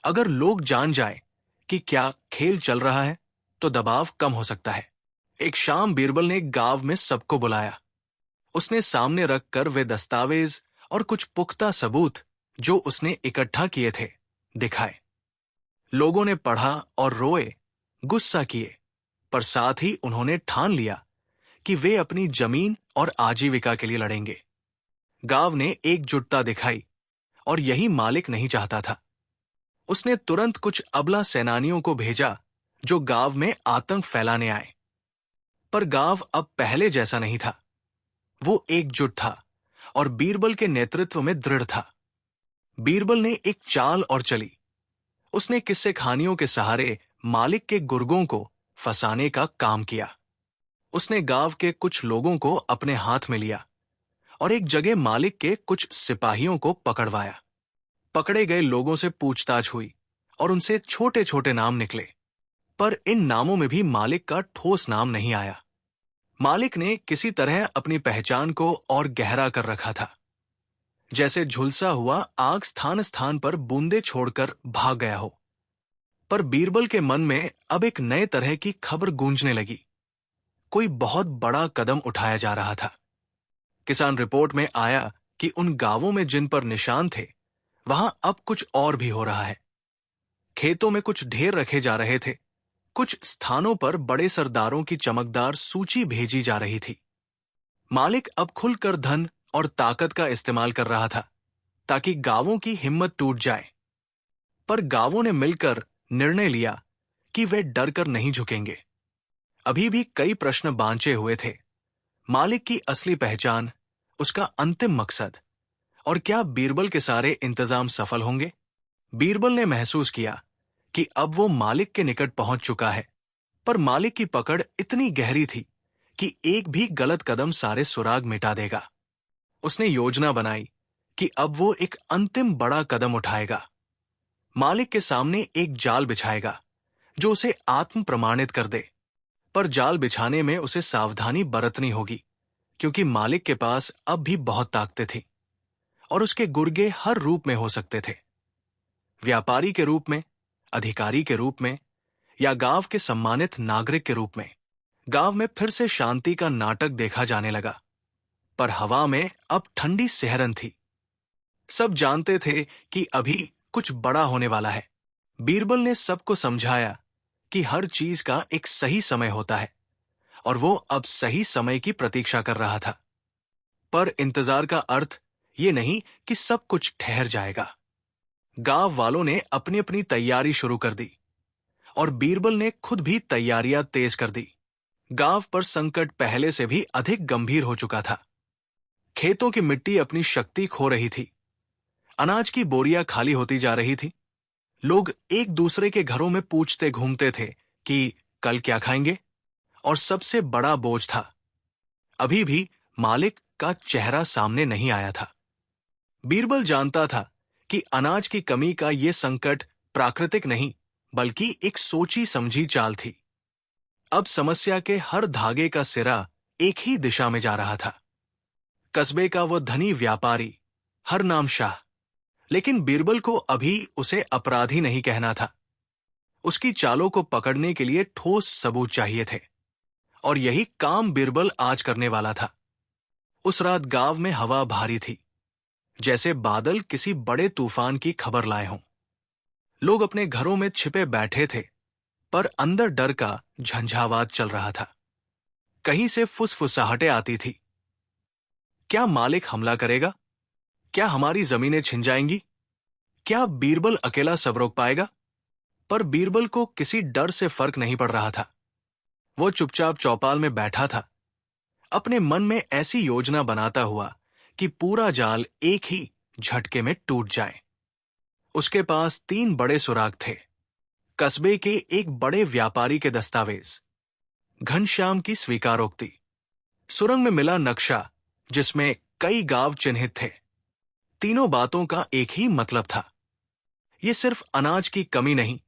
अगर लोग जान जाए कि क्या खेल चल रहा है, तो दबाव कम हो सकता है। एक शाम बीरबल ने गांव में सबको बुलाया। उसने सामने रखकर वे दस्तावेज और कुछ पुख्ता सबूत जो उसने इकट्ठा किए थे दिखाए। लोगों ने पढ़ा और रोए, गुस्सा किए, पर साथ ही उन्होंने ठान लिया कि वे अपनी जमीन और आजीविका के लिए लड़ेंगे। गांव ने एकजुटता दिखाई और यही मालिक नहीं चाहता था। उसने तुरंत कुछ अबला सेनानियों को भेजा जो गांव में आतंक फैलाने आए। पर गांव अब पहले जैसा नहीं था। वो एकजुट था और बीरबल के नेतृत्व में दृढ़ था। बीरबल ने एक चाल और चली। उसने किस्से कहानियों के सहारे मालिक के गुर्गों को फंसाने का काम किया। उसने गांव के कुछ लोगों को अपने हाथ में लिया और एक जगह मालिक के कुछ सिपाहियों को पकड़वाया। पकड़े गए लोगों से पूछताछ हुई और उनसे छोटे छोटे नाम निकले, पर इन नामों में भी मालिक का ठोस नाम नहीं आया। मालिक ने किसी तरह अपनी पहचान को और गहरा कर रखा था, जैसे झुलसा हुआ आग स्थान स्थान पर बूंदे छोड़कर भाग गया हो। पर बीरबल के मन में अब एक नए तरह की खबर गूंजने लगी। कोई बहुत बड़ा कदम उठाया जा रहा था। किसान रिपोर्ट में आया कि उन गांवों में जिन पर निशान थे, वहां अब कुछ और भी हो रहा है। खेतों में कुछ ढेर रखे जा रहे थे। कुछ स्थानों पर बड़े सरदारों की चमकदार सूची भेजी जा रही थी। मालिक अब खुलकर धन और ताकत का इस्तेमाल कर रहा था, ताकि गांवों की हिम्मत टूट जाए। पर गांवों ने मिलकर निर्णय लिया कि वे डरकर नहीं झुकेंगे। अभी भी कई प्रश्न बांचे हुए थे। मालिक की असली पहचान, उसका अंतिम मकसद, और क्या बीरबल के सारे इंतजाम सफल होंगे? बीरबल ने महसूस किया कि अब वो मालिक के निकट पहुंच चुका है, पर मालिक की पकड़ इतनी गहरी थी कि एक भी गलत कदम सारे सुराग मिटा देगा। उसने योजना बनाई कि अब वो एक अंतिम बड़ा कदम उठाएगा। मालिक के सामने एक जाल बिछाएगा जो उसे आत्म प्रमाणित कर दे। पर जाल बिछाने में उसे सावधानी बरतनी होगी, क्योंकि मालिक के पास अब भी बहुत ताकतें थी और उसके गुर्गे हर रूप में हो सकते थे। व्यापारी के रूप में, अधिकारी के रूप में, या गांव के सम्मानित नागरिक के रूप में। गांव में फिर से शांति का नाटक देखा जाने लगा, पर हवा में अब ठंडी सिहरन थी। सब जानते थे कि अभी कुछ बड़ा होने वाला है। बीरबल ने सबको समझाया कि हर चीज का एक सही समय होता है और वो अब सही समय की प्रतीक्षा कर रहा था। पर इंतजार का अर्थ ये नहीं कि सब कुछ ठहर जाएगा। गांव वालों ने अपनी अपनी तैयारी शुरू कर दी और बीरबल ने खुद भी तैयारियां तेज कर दी। गांव पर संकट पहले से भी अधिक गंभीर हो चुका था। खेतों की मिट्टी अपनी शक्ति खो रही थी। अनाज की बोरियां खाली होती जा रही थी। लोग एक दूसरे के घरों में पूछते घूमते थे कि कल क्या खाएंगे, और सबसे बड़ा बोझ था, अभी भी मालिक का चेहरा सामने नहीं आया था। बीरबल जानता था कि अनाज की कमी का यह संकट प्राकृतिक नहीं बल्कि एक सोची समझी चाल थी। अब समस्या के हर धागे का सिरा एक ही दिशा में जा रहा था। कस्बे का वो धनी व्यापारी हरनाम शाह, लेकिन बीरबल को अभी उसे अपराधी नहीं कहना था। उसकी चालों को पकड़ने के लिए ठोस सबूत चाहिए थे, और यही काम बीरबल आज करने वाला था। उस रात गांव में हवा भारी थी, जैसे बादल किसी बड़े तूफान की खबर लाए हों। लोग अपने घरों में छिपे बैठे थे, पर अंदर डर का झंझावात चल रहा था। कहीं से फुसफुसाहटें आती थी। क्या मालिक हमला करेगा? क्या हमारी जमीनें छिन जाएंगी? क्या बीरबल अकेला सब रोक पाएगा? पर बीरबल को किसी डर से फर्क नहीं पड़ रहा था। वो चुपचाप चौपाल में बैठा था, अपने मन में ऐसी योजना बनाता हुआ कि पूरा जाल एक ही झटके में टूट जाए। उसके पास 3 बड़े सुराग थे। कस्बे के एक बड़े व्यापारी के दस्तावेज, घनश्याम की स्वीकारोक्ति, सुरंग में मिला नक्शा जिसमें कई गांव चिन्हित थे। तीनों बातों का एक ही मतलब था। यह सिर्फ अनाज की कमी नहीं,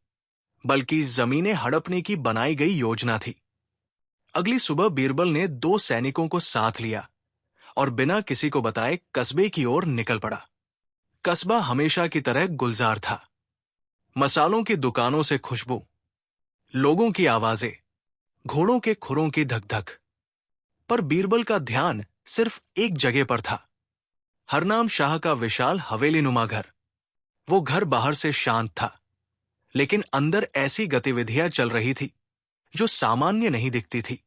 बल्कि जमीनें हड़पने की बनाई गई योजना थी। अगली सुबह बीरबल ने 2 सैनिकों को साथ लिया और बिना किसी को बताए कस्बे की ओर निकल पड़ा। कस्बा हमेशा की तरह गुलजार था। मसालों की दुकानों से खुशबू, लोगों की आवाजें, घोड़ों के खुरों की धक-धक। पर बीरबल का ध्यान सिर्फ एक जगह पर था, हरनाम शाह का विशाल हवेलीनुमा घर। वो घर बाहर से शांत था, लेकिन अंदर ऐसी गतिविधियां चल रही थी जो सामान्य नहीं दिखती थी।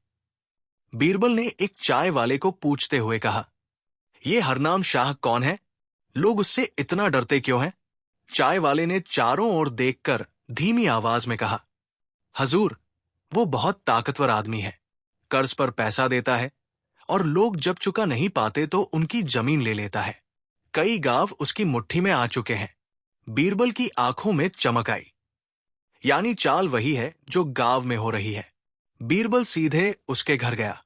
बीरबल ने एक चाय वाले को पूछते हुए कहा, "ये हरनाम शाह कौन है? लोग उससे इतना डरते क्यों हैं?" चाय वाले ने चारों ओर देखकर धीमी आवाज में कहा, "हजूर, वो बहुत ताकतवर आदमी है। कर्ज पर पैसा देता है और लोग जब चुका नहीं पाते तो उनकी जमीन ले लेता है। कई गांव उसकी मुट्ठी में आ चुके हैं।" बीरबल की आंखों में चमक आई। यानी चाल वही है जो गांव में हो रही है। बीरबल सीधे उसके घर गया।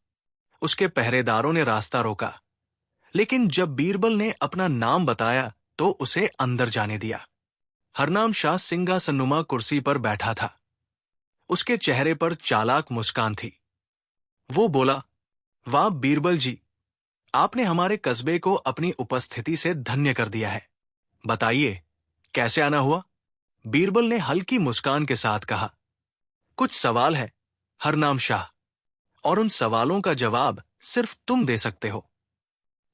उसके पहरेदारों ने रास्ता रोका, लेकिन जब बीरबल ने अपना नाम बताया तो उसे अंदर जाने दिया। हरनाम शाह सिंहासनुमा कुर्सी पर बैठा था। उसके चेहरे पर चालाक मुस्कान थी। वो बोला, "वाह बीरबल जी, आपने हमारे कस्बे को अपनी उपस्थिति से धन्य कर दिया है। बताइए, कैसे आना हुआ?" बीरबल ने हल्की मुस्कान के साथ कहा, "कुछ सवाल है हरनाम शाह, और उन सवालों का जवाब सिर्फ तुम दे सकते हो।"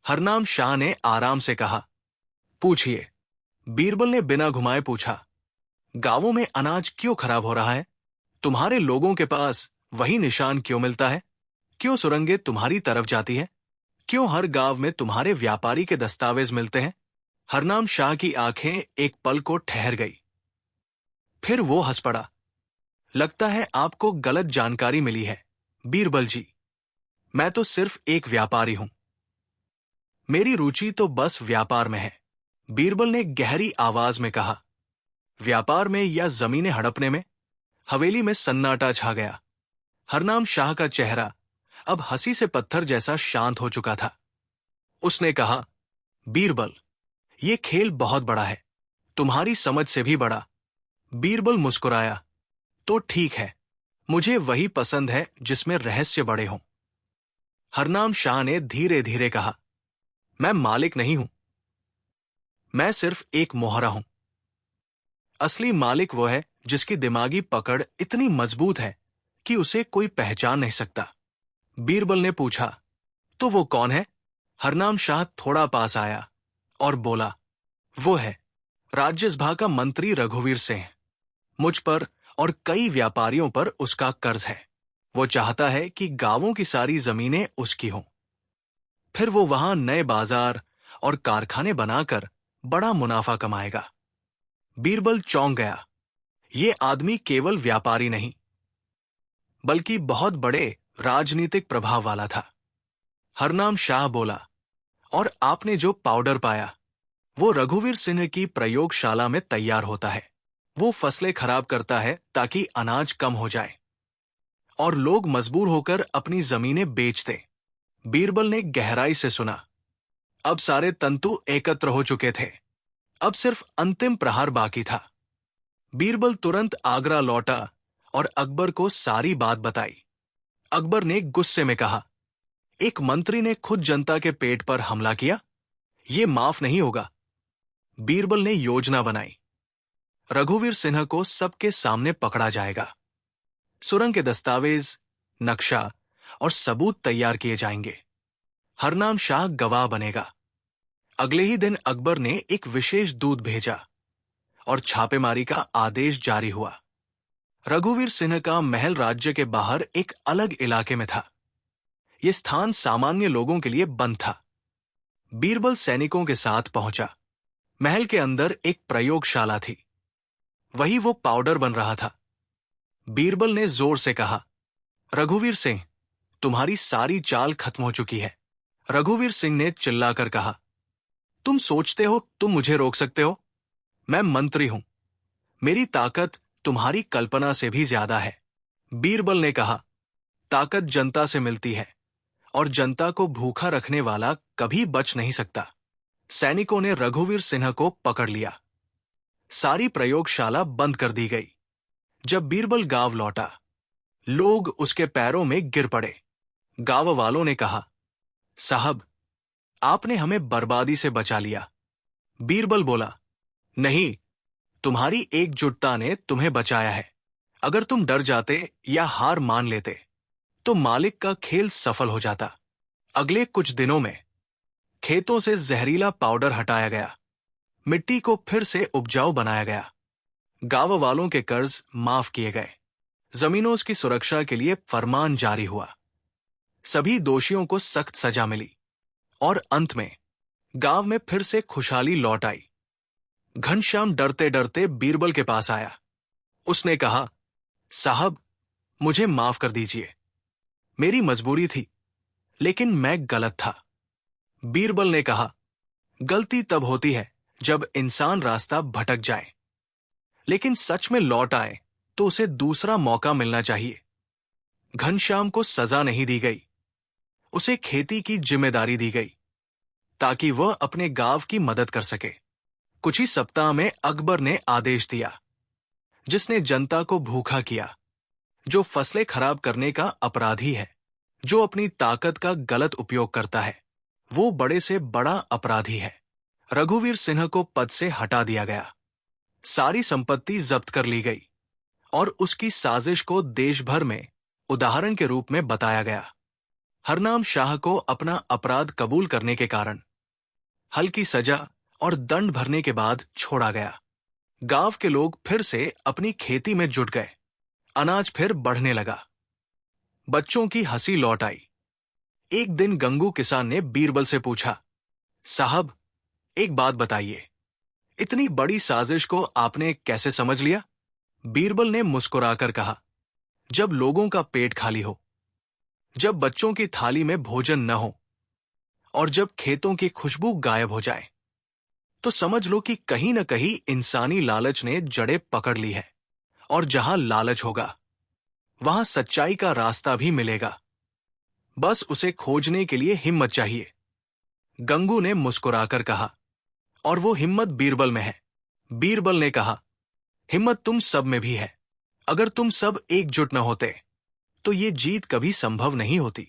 हरनाम शाह ने आराम से कहा, "पूछिए।" बीरबल ने बिना घुमाए पूछा, "गांवों में अनाज क्यों खराब हो रहा है? तुम्हारे लोगों के पास वही निशान क्यों मिलता है? क्यों सुरंगें तुम्हारी तरफ जाती हैं? क्यों हर गांव में तुम्हारे व्यापारी के दस्तावेज मिलते हैं?" हरनाम शाह की आंखें एक पल को ठहर गई। फिर वो हंस पड़ा। "लगता है आपको गलत जानकारी मिली है बीरबल जी। मैं तो सिर्फ एक व्यापारी हूं। मेरी रुचि तो बस व्यापार में है।" बीरबल ने गहरी आवाज में कहा। "व्यापार में या जमीनें हड़पने में?" हवेली में सन्नाटा छा गया। हरनाम शाह का चेहरा अब हंसी से पत्थर जैसा शांत हो चुका था। उसने कहा, "बीरबल, ये खेल बहुत बड़ा है, तुम्हारी समझ से भी बड़ा।" बीरबल मुस्कुराया, "तो ठीक है, मुझे वही पसंद है जिसमें रहस्य बड़े हों।" हरनाम शाह ने धीरे धीरे कहा, "मैं मालिक नहीं हूं, मैं सिर्फ एक मोहरा हूं। असली मालिक वो है जिसकी दिमागी पकड़ इतनी मजबूत है कि उसे कोई पहचान नहीं सकता। बीरबल ने पूछा, तो वो कौन है? हरनाम शाह थोड़ा पास आया और बोला, वो है राज्यसभा का मंत्री रघुवीर सिंह। मुझ पर और कई व्यापारियों पर उसका कर्ज है। वो चाहता है कि गांवों की सारी जमीनें उसकी हों। फिर वो वहां नए बाजार और कारखाने बनाकर बड़ा मुनाफा कमाएगा। बीरबल चौंक गया। ये आदमी केवल व्यापारी नहीं, बल्कि बहुत बड़े राजनीतिक प्रभाव वाला था। हरनाम शाह बोला, और आपने जो पाउडर पाया, वो रघुवीर सिंह की प्रयोगशाला में तैयार होता है। वो फसलें खराब करता है ताकि अनाज कम हो जाए और लोग मजबूर होकर अपनी जमीनें बेच दें। बीरबल ने गहराई से सुना। अब सारे तंतु एकत्र हो चुके थे। अब सिर्फ अंतिम प्रहार बाकी था। बीरबल तुरंत आगरा लौटा और अकबर को सारी बात बताई। अकबर ने गुस्से में कहा, एक मंत्री ने खुद जनता के पेट पर हमला किया, ये माफ नहीं होगा। बीरबल ने योजना बनाई। रघुवीर सिन्हा को सबके सामने पकड़ा जाएगा। सुरंग के दस्तावेज, नक्शा और सबूत तैयार किए जाएंगे। हरनाम शाह गवाह बनेगा। अगले ही दिन अकबर ने एक विशेष दूत भेजा और छापेमारी का आदेश जारी हुआ। रघुवीर सिन्हा का महल राज्य के बाहर एक अलग इलाके में था। यह स्थान सामान्य लोगों के लिए बंद था। बीरबल सैनिकों के साथ पहुंचा। महल के अंदर एक प्रयोगशाला थी। वही वो पाउडर बन रहा था। बीरबल ने जोर से कहा, रघुवीर सिंह, तुम्हारी सारी चाल खत्म हो चुकी है। रघुवीर सिंह ने चिल्लाकर कहा, तुम सोचते हो तुम मुझे रोक सकते हो? मैं मंत्री हूं। मेरी ताकत तुम्हारी कल्पना से भी ज्यादा है। बीरबल ने कहा, ताकत जनता से मिलती है और जनता को भूखा रखने वाला कभी बच नहीं सकता। सैनिकों ने रघुवीर सिन्हा को पकड़ लिया। सारी प्रयोगशाला बंद कर दी गई। जब बीरबल गांव लौटा, लोग उसके पैरों में गिर पड़े। गांव वालों ने कहा, साहब, आपने हमें बर्बादी से बचा लिया। बीरबल बोला, नहीं, तुम्हारी एकजुटता ने तुम्हें बचाया है। अगर तुम डर जाते या हार मान लेते तो मालिक का खेल सफल हो जाता। अगले कुछ दिनों में खेतों से जहरीला पाउडर हटाया गया। मिट्टी को फिर से उपजाऊ बनाया गया। गांव वालों के कर्ज माफ किए गए। जमीनों की सुरक्षा के लिए फरमान जारी हुआ। सभी दोषियों को सख्त सजा मिली और अंत में गांव में फिर से खुशहाली लौट आई। घनश्याम डरते डरते बीरबल के पास आया। उसने कहा, साहब, मुझे माफ कर दीजिए। मेरी मजबूरी थी, लेकिन मैं गलत था। बीरबल ने कहा, गलती तब होती है जब इंसान रास्ता भटक जाए, लेकिन सच में लौट आए तो उसे दूसरा मौका मिलना चाहिए। घनश्याम को सजा नहीं दी गई। उसे खेती की जिम्मेदारी दी गई ताकि वह अपने गांव की मदद कर सके। कुछ ही सप्ताह में अकबर ने आदेश दिया, जिसने जनता को भूखा किया, जो फसलें खराब करने का अपराधी है, जो अपनी ताकत का गलत उपयोग करता है, वो बड़े से बड़ा अपराधी है। रघुवीर सिन्हा को पद से हटा दिया गया। सारी संपत्ति जब्त कर ली गई और उसकी साजिश को देश भर में उदाहरण के रूप में बताया गया। हरनाम शाह को अपना अपराध कबूल करने के कारण हल्की सजा और दंड भरने के बाद छोड़ा गया। गांव के लोग फिर से अपनी खेती में जुट गए। अनाज फिर बढ़ने लगा। बच्चों की हंसी लौट आई। एक दिन गंगू किसान ने बीरबल से पूछा, साहब, एक बात बताइए, इतनी बड़ी साजिश को आपने कैसे समझ लिया? बीरबल ने मुस्कुराकर कहा, जब लोगों का पेट खाली हो, जब बच्चों की थाली में भोजन न हो और जब खेतों की खुशबू गायब हो जाए, तो समझ लो कि कहीं न कहीं इंसानी लालच ने जड़ें पकड़ ली है। और जहां लालच होगा, वहां सच्चाई का रास्ता भी मिलेगा। बस उसे खोजने के लिए हिम्मत चाहिए। गंगू ने मुस्कुराकर कहा, और वो हिम्मत बीरबल में है। बीरबल ने कहा, हिम्मत तुम सब में भी है। अगर तुम सब एकजुट न होते तो ये जीत कभी संभव नहीं होती।